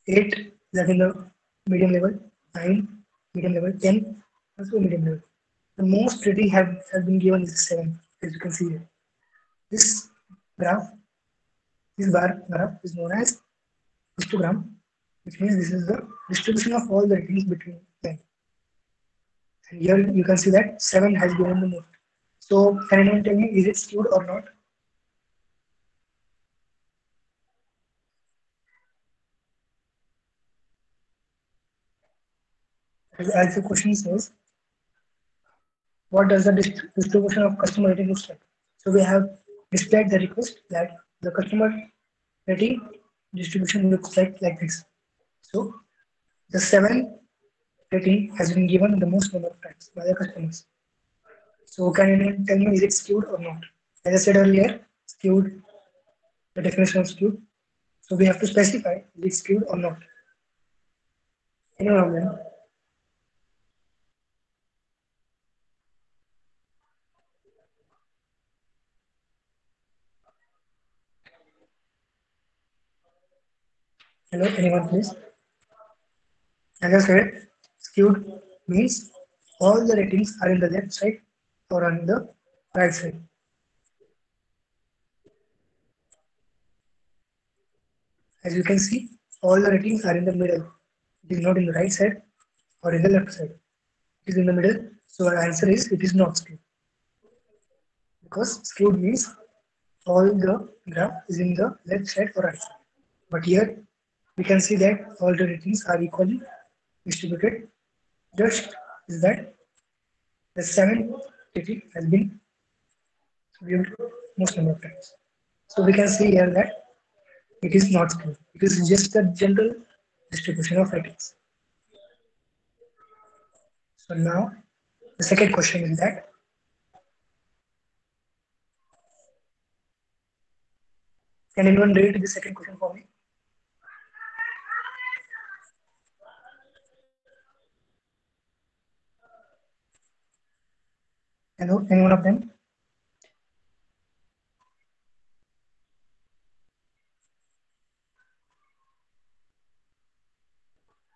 8 is in the medium level. 9 medium level. 10 also medium level. The most rating have been given is 7, as you can see here. This graph, this bar graph is known as histogram, which means this is the distribution of all the ratings between them. And here you can see that 7 has given the most. So can anyone tell me, is it skewed or not? As the question says, what does the distribution of customer rating looks like? So we have displayed the request that the customer rating distribution looks like this. So the 7 rating has been given the most number of times by the customers. So can you tell me, is it skewed or not? As I said earlier, skewed, the definition of skewed. So we have to specify is it skewed or not. Anyone of them? Hello, anyone please? As I said, skewed means all the ratings are in the left side or on the right side. As you can see, all the ratings are in the middle. It is not in the right side or in the left side. It is in the middle. So our answer is it is not skewed. Because skewed means all the graph is in the left side or right side. But here we can see that all the ratings are equally distributed. Just is that the 7 rating has been viewed most number of times. So we can see here that it is not skewed. It is just the general distribution of ratings. So now the second question is that can anyone read the second question for me? Hello, anyone of them?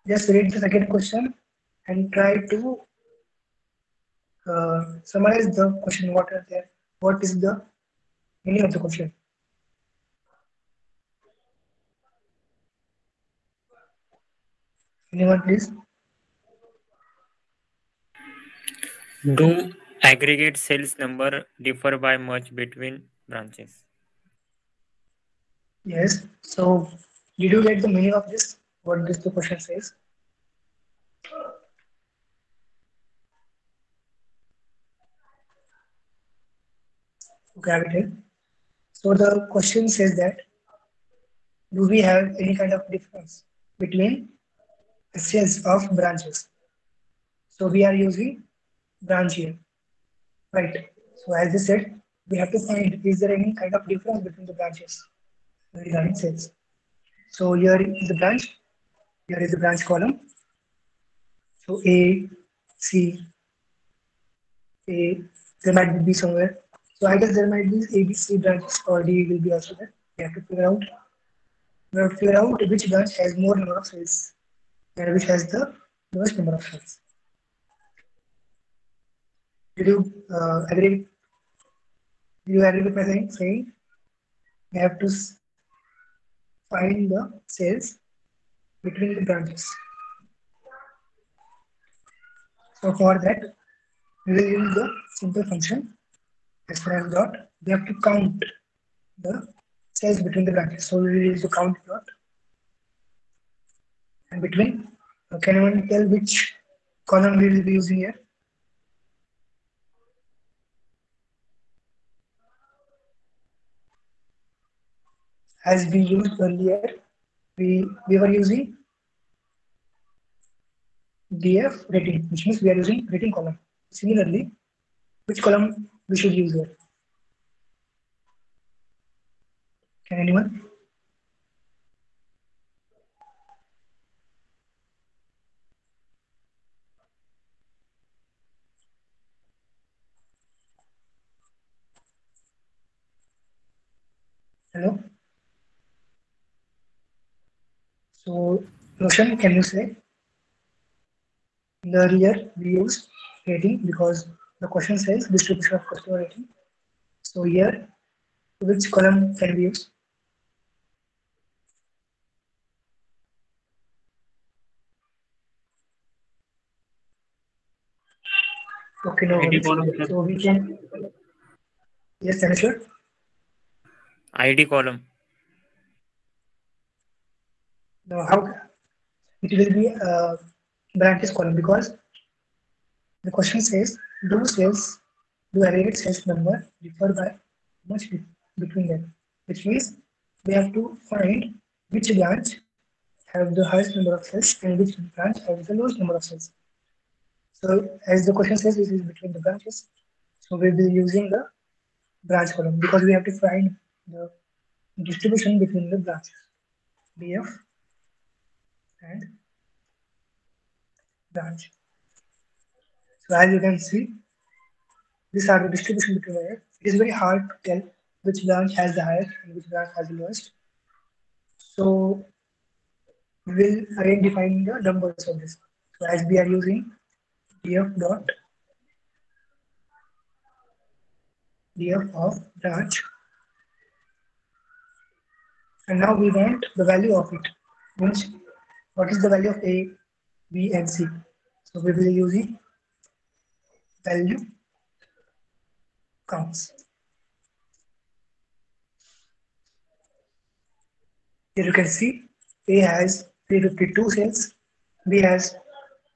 Just read the second question and try to summarize the question. What is the meaning of the question? Anyone, please? Do aggregate sales number differ by much between branches? Yes. So, did you get the meaning of this? What this the question says? Okay, I will tell. So the question says that do we have any kind of difference between the sales of branches? So we are using branch here, right? So as I said, we have to find is there any kind of difference between the branches regarding sales. So here is the branch, here is the branch column. So A, C, A, there might be somewhere. So I guess there might be A, B, C branches or D will be also there. We have to figure out. We have to figure out which branch has more number of sales and which has the lowest number of sales. Did you agree? Do you agree with my saying? We have to find the sales between the branches. So for that, we will use the simple function as dot. We have to count the sales between the branches. So we will use the count dot and between Can anyone tell which column we will be using here? As we used earlier, we were using DF rating, which means we are using rating column. Similarly, which column we should use here? Can anyone? Hello? So, Roshan, can you say? In the earlier, we used rating because the question says distribution of customer rating. So here, which column can we use? Okay, no ID worries. column, sir. So we can, yes, Tanishwar? ID column. Now, how it will be branches column because the question says, do aggregate sales number differ by much between them? Which means we have to find which branch have the highest number of sales and which branch has the lowest number of sales. So as the question says, it is between the branches. So we'll be using the branch column because we have to find the distribution between the branches, BF and branch. So as you can see, these are the distribution between them. It is very hard to tell which branch has the highest and which branch has the lowest. So we will identify the numbers of this. So as we are using DF dot DF of branch, and now we want the value of it. Means what is the value of A, B, and C? So we will be using value counts. Here you can see A has 352 sales, B has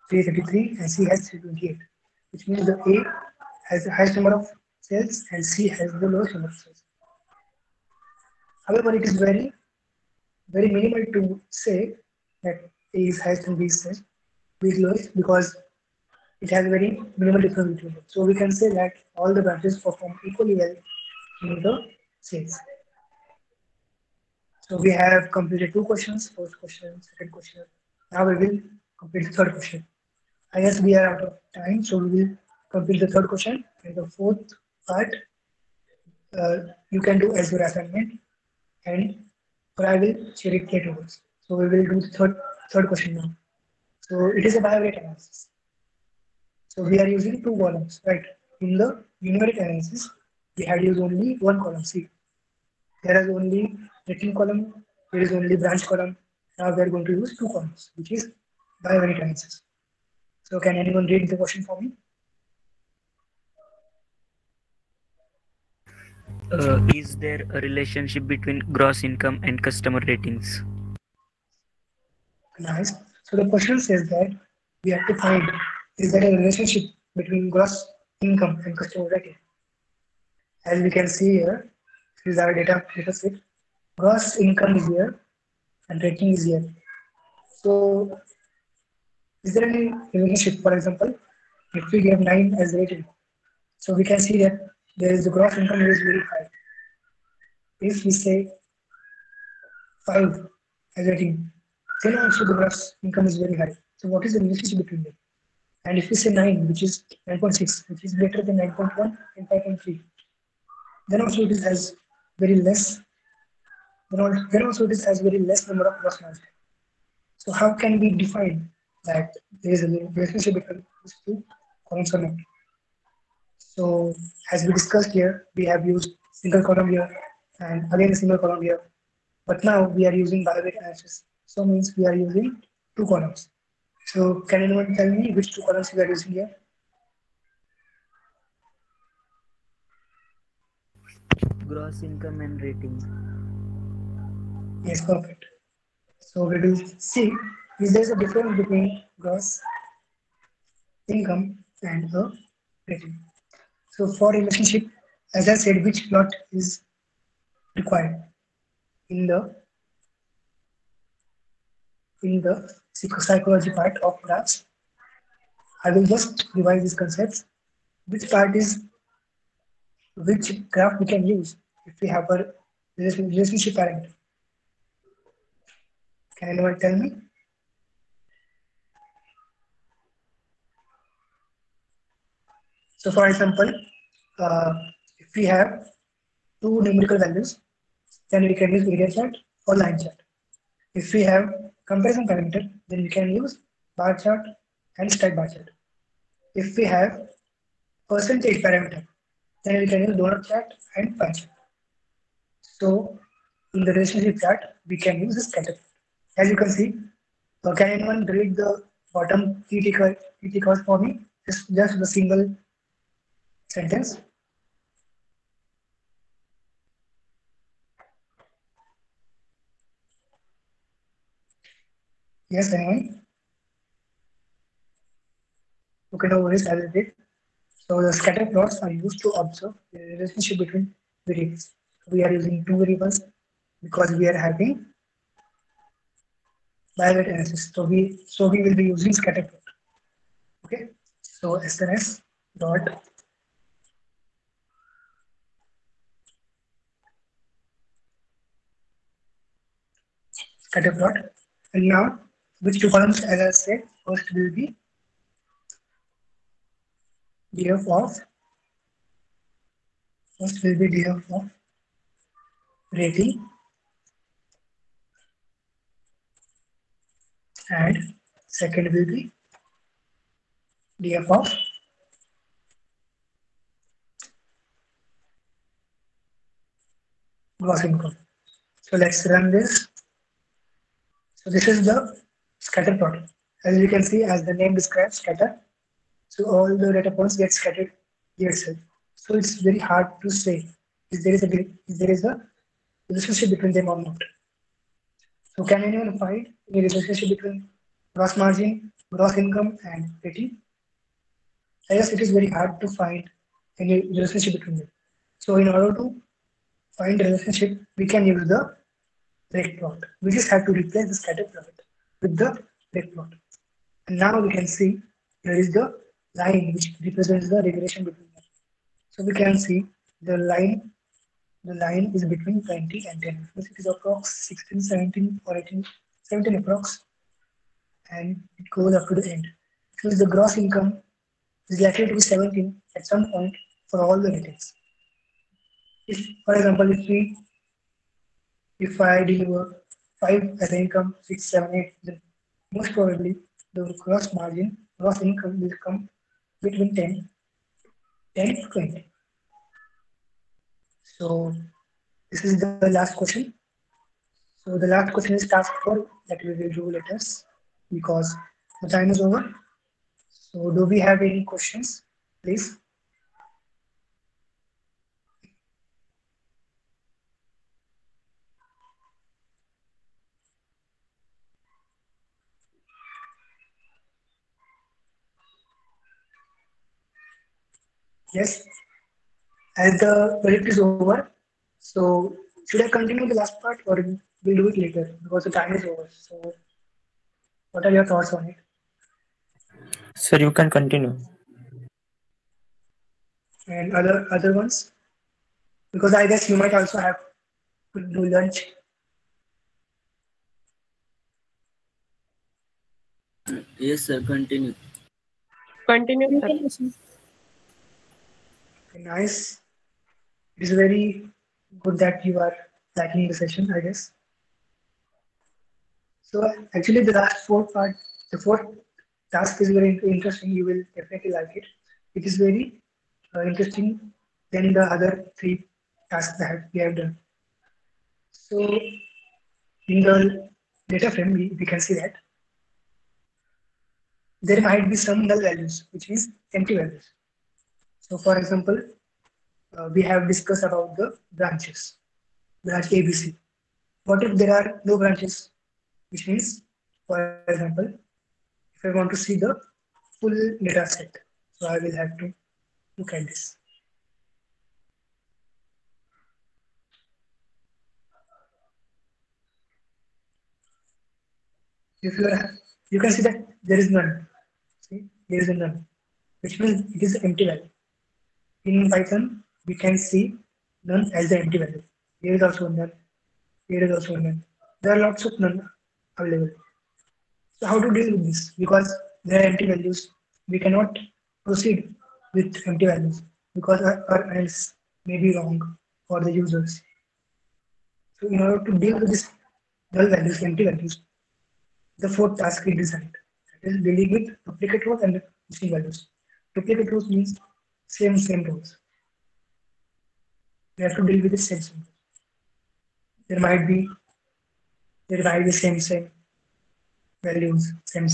333, and C has 328, which means the A has the highest number of sales and C has the lowest number of sales. However, it is very minimal to say that A is highest and B is lowest because it has very minimal difference between them. So we can say that all the branches perform equally well in the sales. So we have completed two questions, first question, second question. Now we will complete the third question. I guess we are out of time, so we will complete the third question. And the fourth part, you can do as your assignment, and or I will share it later. So we will do the third question now. So it is a biorate analysis. So we are using two columns, right? In the numeric analysis, we had used only one column, C. There is only rating column, there is only branch column. Now we are going to use two columns, which is biovariate analysis. So can anyone read the question for me? Is there a relationship between gross income and customer ratings? Nice. So the question says that we have to find, is there a relationship between gross income and customer rating? As we can see here, this is our data set. Gross income is here and rating is here. So is there any relationship? For example, if we give 9 as rating, so we can see that there is the gross income is very high. If we say 5 as rating, then also the gross income is very high. So what is the relationship between them? And if we say 9, which is 9.6, which is greater than 9.1 and 5.3, then also it has very less. Then also it has very less number of gross margin. So how can we define that there is a relationship between these two columns or not? So as we discussed here, we have used single column here and again a single column here. But now we are using biovariate analysis. So means we are using two columns. So can anyone tell me which two columns we are using here? Gross income and rating. Yes, perfect. So we will see is there a difference between gross income and the rating. So for relationship, as I said, which plot is required in the psychology part of graphs? I will just revise these concepts. Which part is which graph we can use if we have a relationship parameter? Can anyone tell me? So for example, uh, if we have two numerical values, then we can use area chart or line chart. If we have comparison parameter, then we can use bar chart and stack bar chart. If we have percentage parameter, then we can use donut chart and pie chart. So in the relationship chart, we can use the scatter plot. As you can see, can anyone read the bottom ET curve for me? Just the single sentence. Yes, anyone? Okay, no worries, I will read. So the scatter plots are used to observe the relationship between variables. We are using two variables because we are having biweight analysis. So we will be using scatter plot. Okay. So SNS dot scatter plot. And now which two columns, as I said, first will be df of rating and second will be df of gross income. So let's run this. So this is the scatter plot. As you can see, as the name describes, scatter. So all the data points get scattered here itself. So it's very hard to say if there is a relationship between them or not. So can anyone find any relationship between gross margin, gross income, and rating? I guess it is very hard to find any relationship between them. So in order to find a relationship, we can use the rate plot. We just have to replace the scatter plot with the rate plot. And now we can see here is the line which represents the regression between them. So we can see the line is between 20 and 10. It is approx 16, 17 or 18, 17 approx, and it goes up to the end. So the gross income is likely to be 17 at some point for all the ratings. If, for example, if I deliver 5 as income, 6, 7, 8, then most probably the gross margin, gross income will come between 10 to 20. So this is the last question. So the last question is task 4 that we will do later because the time is over. So do we have any questions, please? Yes. As the project is over, so should I continue the last part or we'll do it later because the time is over. So what are your thoughts on it? Sir, you can continue. And other ones? Because I guess you might also have to do lunch. Yes, sir. Continue. Continue, sir. Okay, nice. It is very good that you are liking the session, I guess. So actually the fourth task is very interesting. You will definitely like it. It is very interesting than the other three tasks that we have done. So in the data frame, we can see that there might be some null values, which is empty values. So for example, we have discussed about the branch ABC. What if there are no branches, which means For example, if I want to see the full data set, so I will have to look at this. If you can see that there is none. See, there is a none, which means it is empty value. In Python, we can see none as the empty value. Here is also none. Here is also none. There are lots of none available. So how to deal with this? Because there are empty values, we cannot proceed with empty values because our else may be wrong for the users. So in order to deal with this null values, empty values, the fourth task is designed. That is dealing with duplicate rows and missing values. Duplicate rows means same rows. We have to deal with the same. There might be same values, same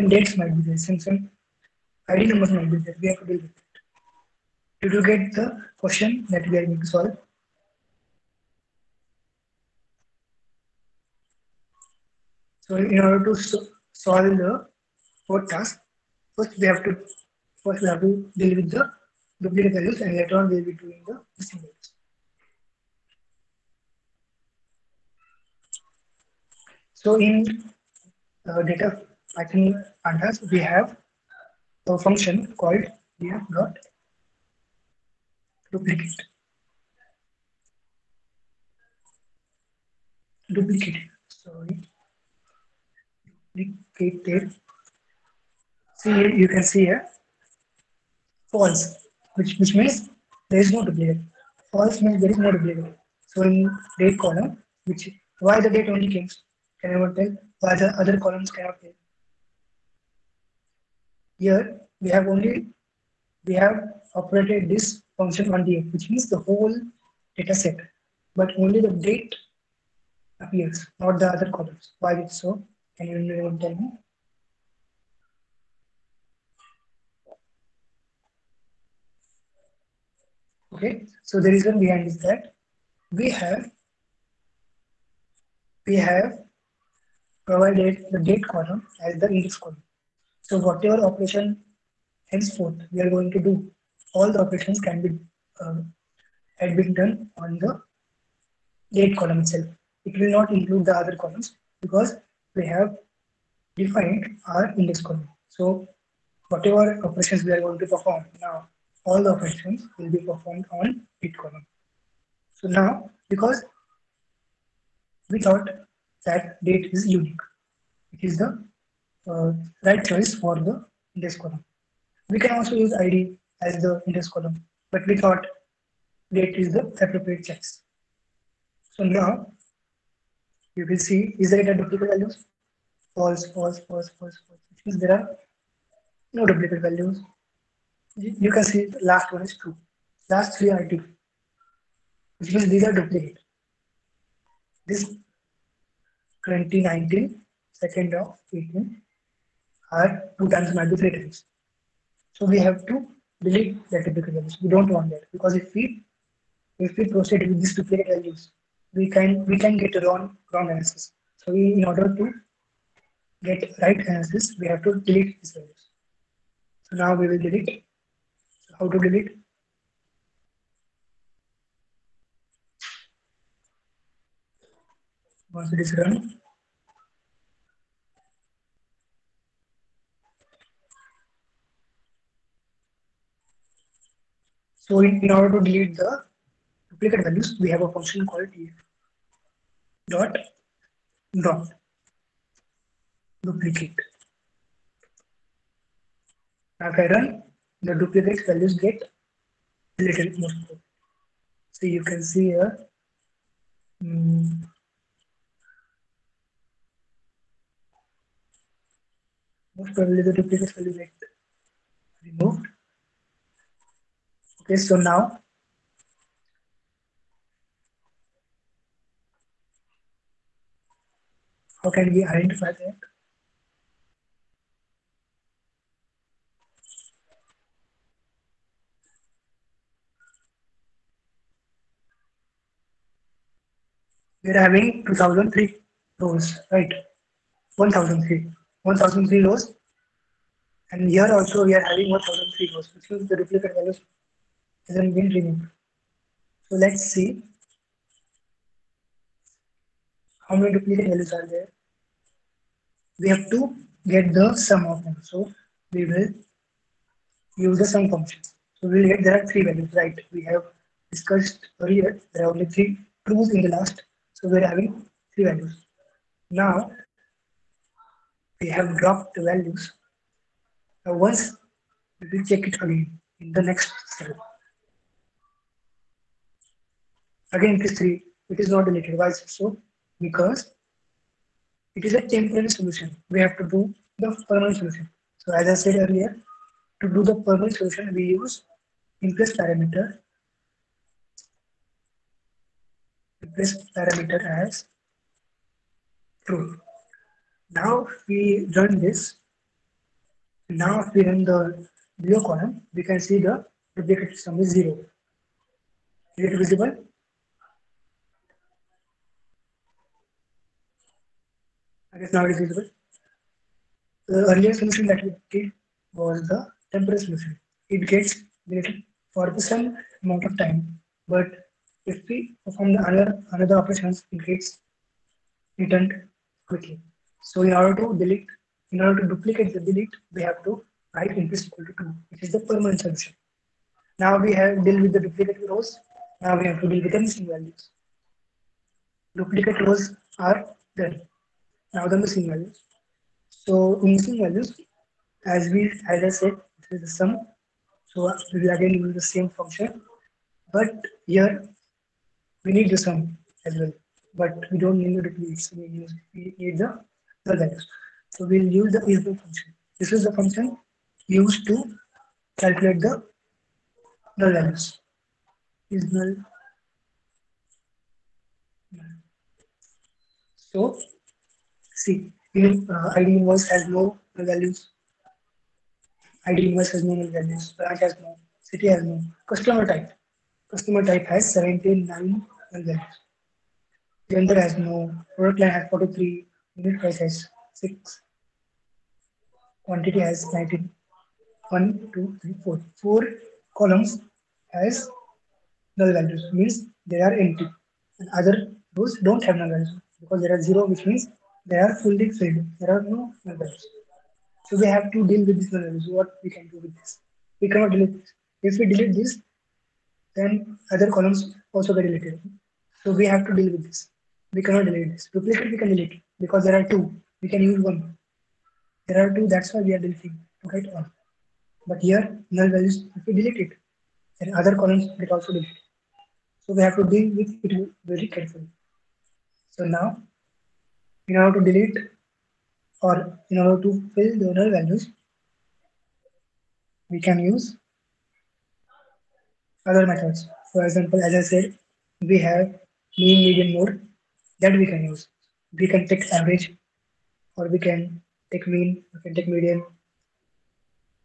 dates might be there, same ID numbers might be there. We have to deal with it. Did you get the question that we are going to solve? So in order to solve the fourth task, first we have to deal with the duplicate values, and later on we will be doing the missing values. So in data Python pandas, we have a function called df.duplicate. Duplicated. See here, you can see here false, which means there is no duplicate. False means there is no duplicate. So in date column, which why the date only came, can anyone tell? Why the other columns cannot tell? Here we have operated this function on df, which means the whole data set, but only the date appears, not the other columns. Why is it so? Can anyone tell me? Okay, so the reason behind is that we have provided the date column as the index column. So whatever operation henceforth we are going to do, all the operations can be had been done on the date column itself. It will not include the other columns because we have defined our index column. So whatever operations we are going to perform now, all the operations will be performed on date column. So now, because we thought that date is unique, it is the right choice for the index column. We can also use ID as the index column, but we thought date is the appropriate choice. So now you will see, is there a duplicate values? False, false, false, false, false. Which means there are no duplicate values. You can see the last one is true. Last three are true, which means these are duplicate. This 2019, 2nd of 18 are 2 times might be 3 times. So we have to delete that duplicate values. We don't want that because if we proceed with these duplicate values, we can get a wrong analysis. So in order to get right analysis, we have to delete these values. So now we will delete. So how to delete? Once it is run, so in order to delete the duplicate values, we have a function called dot duplicate. Now if I run, the duplicate values get deleted most probably. So you can see here. Most probably the duplicate value get removed. Okay, so now how can we identify that? We are having 2003 rows, right? 1003 rows, and here also we are having 1003 rows, which means the duplicate values hasn't been removed. So let's see how many duplicate values are there. We have to get the sum of them. So we will use the sum function. So we will get there are three values, right? We have discussed earlier there are only three trues in the last. So we are having three values. Now we have dropped the values. Now once we will check it again in the next cell. Again it is 3. It is not deleted. Why is it so? Because it is a temporary solution. We have to do the permanent solution. So as I said earlier, to do the permanent solution, we use replace parameter as true. Now we run this. Now if we run the below column, we can see the duplicate sum is 0. Is it visible? I guess now it is visible. The earlier solution that we did was the temporary solution. It gets deleted for some amount of time, but if we perform the another operations, it gets returned quickly. So in order to duplicate the delete, we have to write int is equal to 2, which is the permanent solution. Now we have deal with the duplicate rows. Now we have to deal with the missing values. Duplicate rows are there. Now the missing values. So in missing values, as I said, this is the sum. So we will again use the same function, but here we need the sum as well. But we don't need the duplicates. We need the values. So we'll use the isNull function. This is the function used to calculate the null values. IsNull. So see, ID inverse has no null values. ID inverse has no null values. Branch has no. City has no. Customer type. Customer type has 79 null values. Gender has no. Product line has 43. Unit price has 6. Quantity has 19. 1, 2, 3, 4. 4 columns has null values, means they are empty. And other rows don't have null values because there are 0, which means they are fully filled. There are no null values. So we have to deal with this null values. What we can do with this? We cannot delete this. If we delete this, then other columns also get deleted. So we have to deal with this. We cannot delete this. Duplicate we can delete because there are 2. We can use 1. There are 2. That's why we are deleting to get 1. But here null values, if we delete it, then other columns get also deleted. So we have to deal with it very carefully. So now, in order to delete or in order to fill the null values, we can use other methods. For example, as I said, we have mean, median, mode that we can use. We can take average, or we can take mean, we can take median.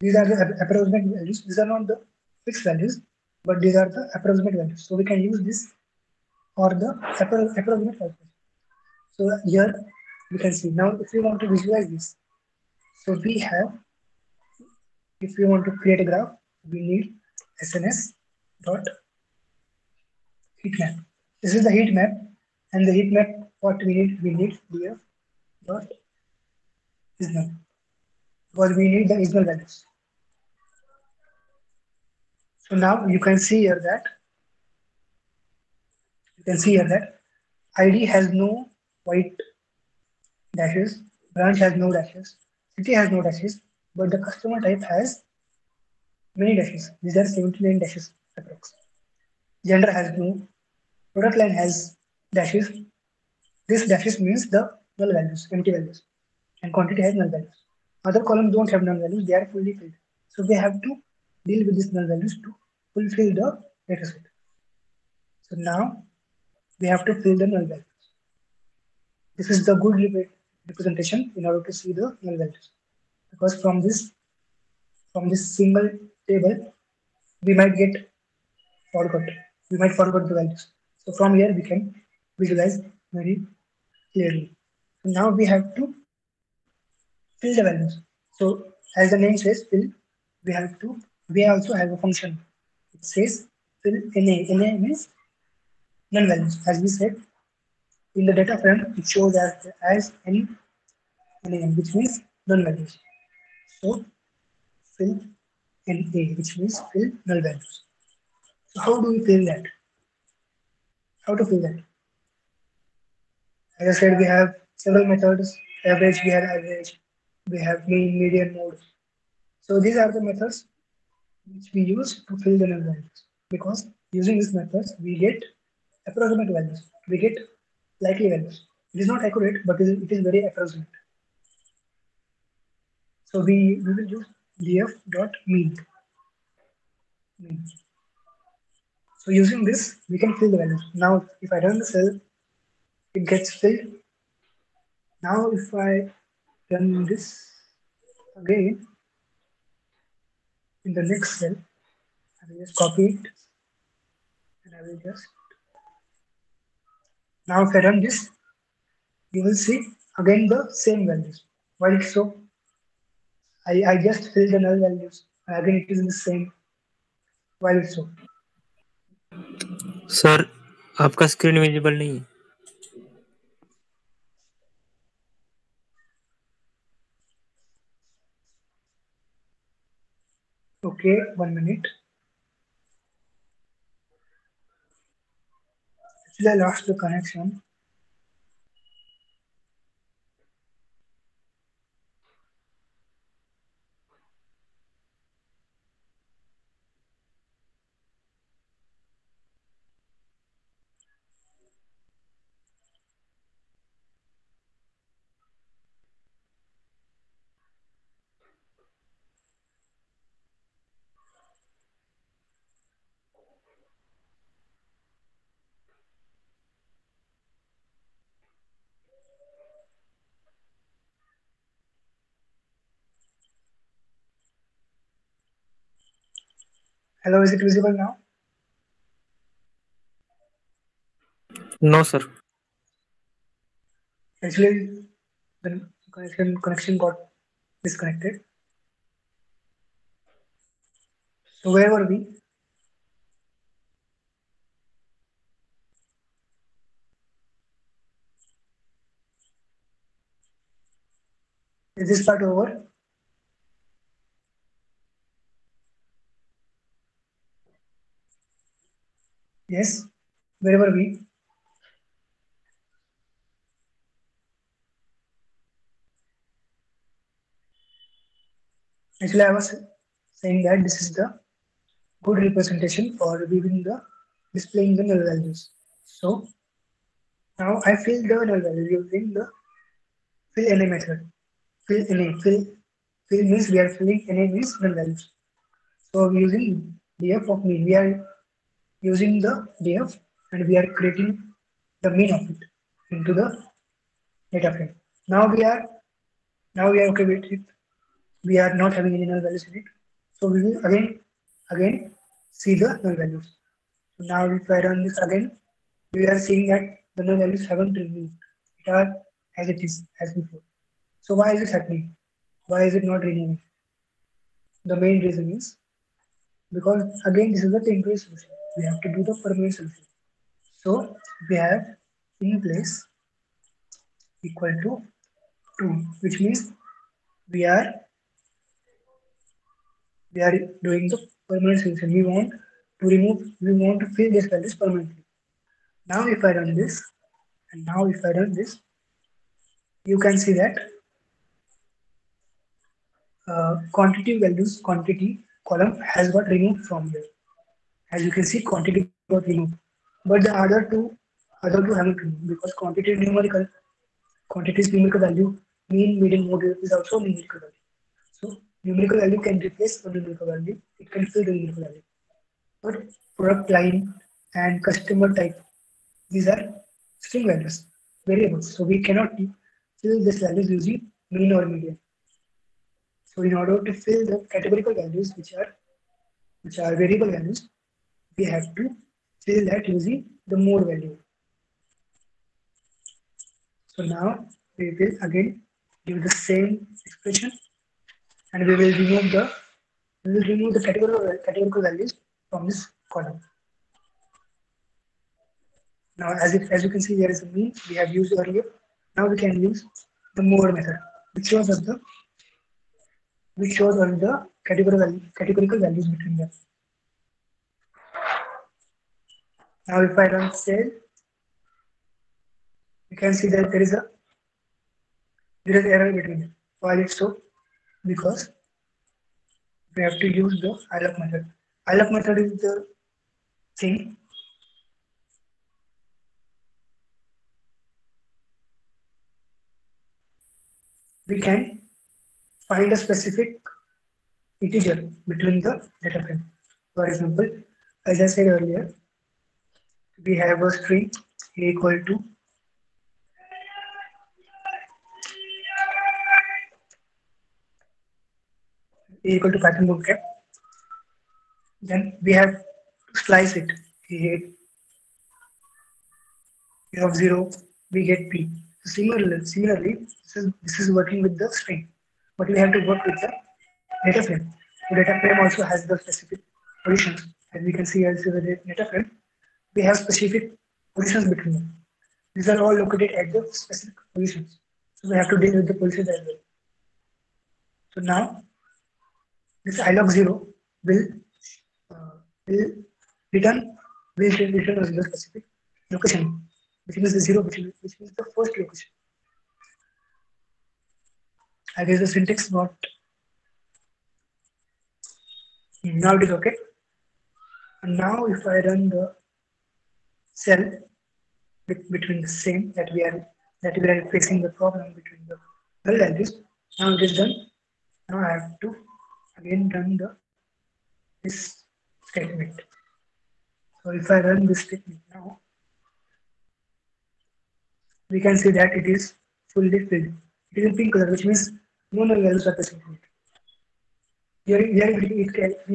These are the approximate values. These are not the fixed values, but these are the approximate values. So we can use this or the approximate values. So here we can see. Now if we want to visualize this, so we have, if we want to create a graph, we need SNS dot heat map. This is the heat map, and the heat map, what we need df dot isNull, because we need the isNull values. So now you can see here that ID has no white dashes, branch has no dashes, city has no dashes, but the customer type has many dashes. These are 79 dashes approx. Gender has no, product line has dashes. This dashes means the null values, empty values, and quantity has null values. Other columns don't have null values, they are fully filled. So we have to deal with these null values to fulfill the data set. So now we have to fill the null values. This is the good representation in order to see the null values, because from this single table we might forgot the values. So from here we can visualize very clearly. So now we have to fill the values. So as the name says, fill, we also have a function. It says fill NA. NA means null values. As we said, in the data frame, it shows as NA, which means null values. So fill NA, which means fill null values. So how do we fill that? How to fill that? As I said, we have several methods. Average, we have average. We have mean, median, mode. So these are the methods which we use to fill the null values. Because using these methods, we get approximate values. We get likely values. It is not accurate, but it is very approximate. So we will use df.mean. Mean. So using this, we can fill the values. Now, if I run the cell, it gets filled. Now, if I run this again in the next cell, I will just copy it and I will just. Now, if I run this, you will see again the same values. Why it's so? I just filled the null values. Again, it is in the same. Why it's so? Sir आपका screen visible नहीं है. Okay, 1 minute. Actually, I lost the connection. Hello, is it visible now? No, sir. Actually, the connection got disconnected. So where were we? Is this part over? Yes. Where were we? Actually, I was saying that this is the good representation for viewing the displaying the null values. So now I fill the null value using the fill NA method. Fill means we are filling NA means null values. So using df of mean, we are using the df and we are creating the mean of it into the data frame. Now we are okay with it. We are not having any null values in it. So we will again see the null values. So now if I run this again, we are seeing that the null values haven't removed. It are as it is as before. So why is it happening? Why is it not removing? The main reason is because again this is a temporary solution. We have to do the permanent solution. So we have in place equal to 2, which means we are doing the permanent solution. We want to fill this values permanently. Now if I run this, and now if I run this, you can see that quantity column has got removed from here. As you can see, quantity got removed, but the other two haven't removed because quantity is numerical value, mean, median, mode is also numerical value. So numerical value can replace the numerical value. It can fill the numerical value. But product line and customer type, these are string values, variables. So we cannot fill these values using mean or median. So in order to fill the categorical values, which are variable values, we have to fill that using the mode value. So now we will again give the same expression, and we will remove the categorical values from this column. Now, as you can see, there is a mean we have used earlier. Now we can use the mode method, which shows us the categorical values between them. Now, if I run cell, you can see that there is error between them. Why is it so? Because we have to use the iloc method. Iloc method is the thing we can find a specific integer between the data frame. For example, as I said earlier, we have a string a equal to Python bootcamp. Then we have to slice it. A of 0, we get p. Similarly, this is working with the string, but we have to work with the data frame. The data frame also has the specific positions. As we can see, as the data frame, we have specific positions between them. These are all located at the specific positions. So we have to deal with the positions as well. So now, this iloc 0 will return us the specific location, which means the 0, which means the first location. I guess the syntax got. Now it is okay. And now if I run the cell between the same that we are facing the problem between the null values, now it is done. Now I have to again run this statement. So if I run this statement now, we can see that it is fully filled. It is in pink color, which means no null values are present. Here we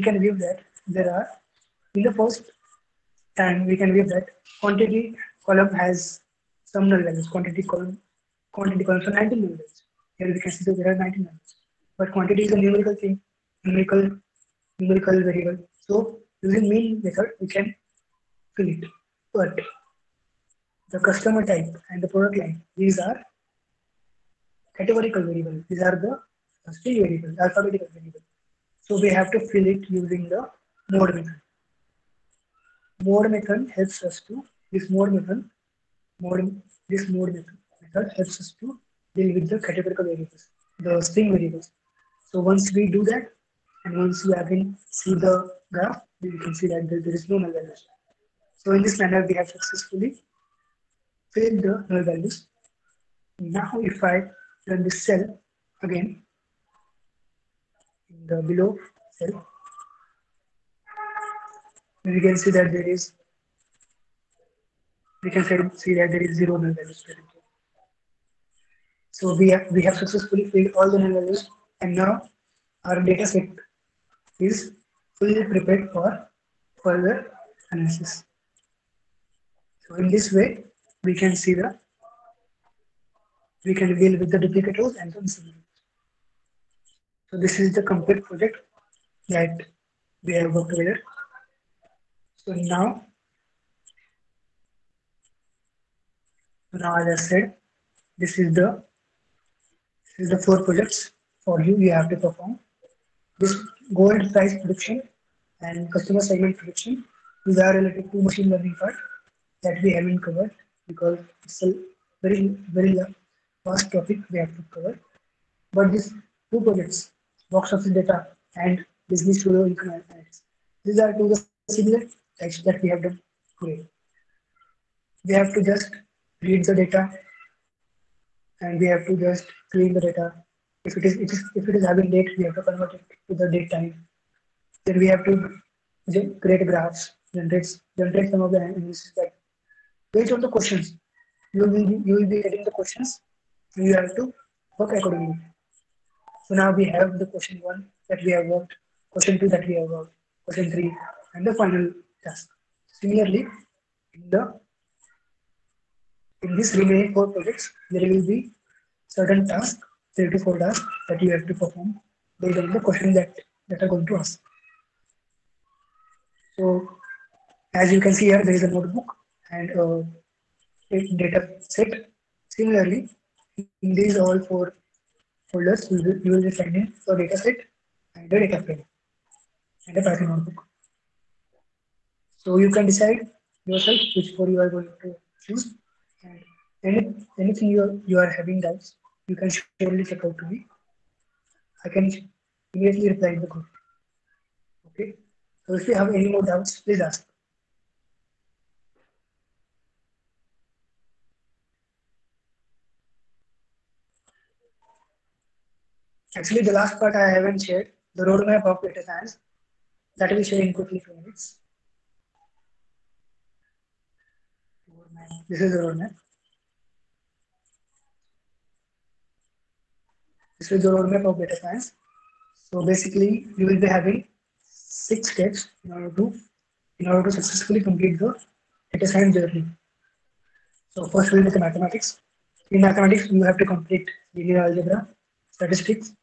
can view that there are, in the first time, we can view that quantity column has some null values. Quantity column for 19 null values. Here we can see that there are 19 null values. But quantity is a numerical thing, numerical variable. So using mean method, we can fill it. But the customer type and the product line, these are categorical variables. These are the string variables, alphabetical variables. So we have to fill it using the mode method. Mode method helps us to this mode method helps us to deal with the categorical variables, the string variables. So once we do that, and once we again see the graph, we can see that there is no null values. So in this manner, we have successfully filled the null values. Now, if I run this cell again, in the below cell, we can see that there is zero null values present. So we have successfully filled all the null values, and now our data set is fully prepared for further analysis. So in this way, we can deal with the duplicate rows and the missing rows. So this is the complete project that we have worked together. So now as I said, this is the 4 projects for you have to perform. This gold price prediction and customer segment prediction, these are related to machine learning part that we haven't covered because it's a very vast topic we have to cover. But these 2 projects, box office data and business studio income analytics, these are 2 similar types that we have done today. We have to just read the data and we have to just clean the data. If it is having date, we have to convert it to the date time. Then we have to create graphs, generate some of the analysis that based on the questions. You will be getting the questions and you have to work accordingly. So now we have the question 1 that we have worked, question 2 that we have worked, question 3, and the final task. Similarly, in this remaining 4 projects, there will be certain tasks 3 to 4 tasks that you have to perform based on the questions that are going to ask. So as you can see here, there is a notebook and a data set. Similarly, in these all four folders, you will be finding a data set and a data frame and a Python notebook. So you can decide yourself which four you are going to choose, and anything you are having doubts, you can surely check out to me. I can immediately reply in the group. Okay. So if you have any more doubts, please ask. Actually, the last part I haven't shared, the roadmap of data science. That will share in quickly 2 minutes. This is the roadmap. This is the roadmap of data science. So basically, you will be having 6 steps in order to successfully complete the data science journey. So first will be the mathematics. In mathematics, you have to complete linear algebra, statistics,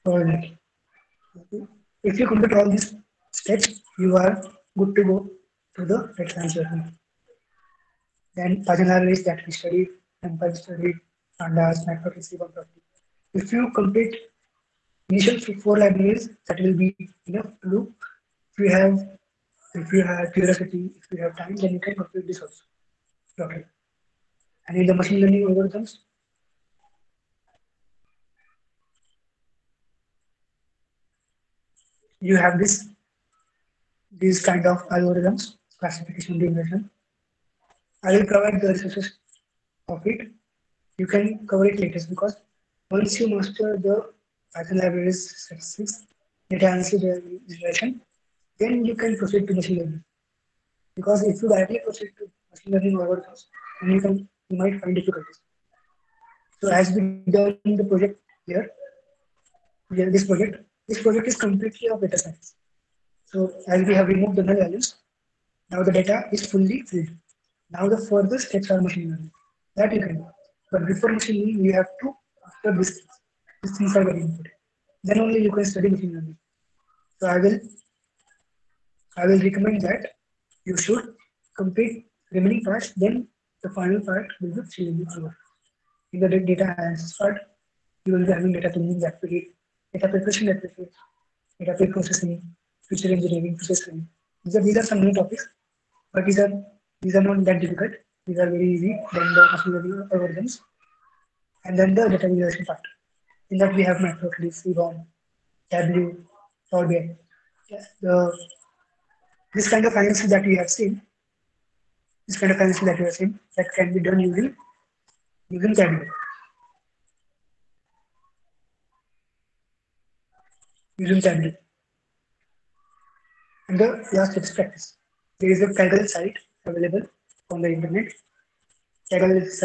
probability. If you complete all these steps, you are good to go to the data science journey. Then Python libraries that we studied, NumPy studied, pandas, matplotlib, property. If you complete initial 4 libraries, that will be enough to do. If you have curiosity, if you have time, then you can complete this also. Okay. And in the machine learning algorithms, you have these kind of algorithms, classification, regression. I will provide the resources of it. You can cover it later because once you master the Python libraries, statistics, data analysis, regression, then you can proceed to machine learning. Because if you directly proceed to machine learning algorithms, then you might find difficulties. So as we done the project here, this project is completely of data science. So as we have removed the null values, now the data is fully filled. Now the further steps are machine learning. That you can do. But before machine learning, you have to master these things. These things are very important. Then only you can study machine learning. So I will recommend that you should complete remaining parts, then the final part will be machine learning. In the data analysis part, you will be having data cleaning, data preparation, data pre-processing, feature engineering, processing. These are some new topics, but these are not that difficult. These are very easy. Then the machine learning algorithms, and then the data visualization part. In that we have Matplotlib, Seaborn, Tableau, Power BI. This kind of analysis that we have seen, that can be done using Tableau. And the last is practice. There is a Kaggle site available on the internet. Kaggle is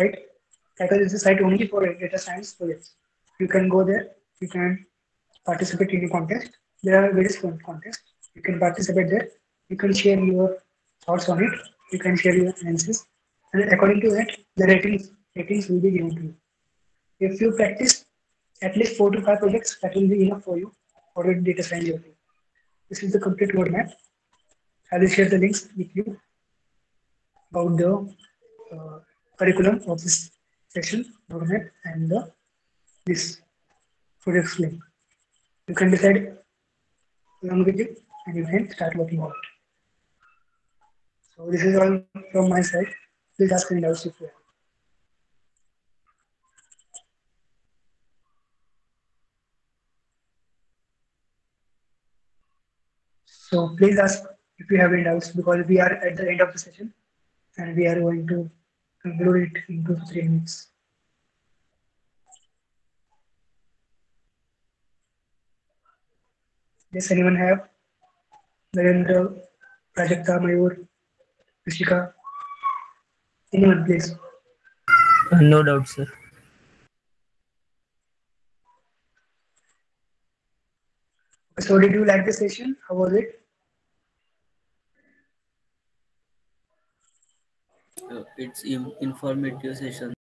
a site only for data science projects. You can go there. You can participate in a contest. There are various contests. You can participate there. You can share your thoughts on it. You can share your analysis, and according to that, the ratings will be given to you. If you practice at least 4 to 5 projects, that will be enough for you for your data science journey. This is the complete roadmap. I will share the links with you about the curriculum of this session, roadmap, and this project link. You can decide along with it, and you can start working on it. So this is all from my side. Please ask any doubts if you have. So please ask if you have any doubts because we are at the end of the session and we are going to conclude it in 2 to 3 minutes. Does anyone have? Narendra, Prajakta, Mayur, Rishika? Anyone, please? No doubt, sir. So did you like the session? How was it? It's informative session.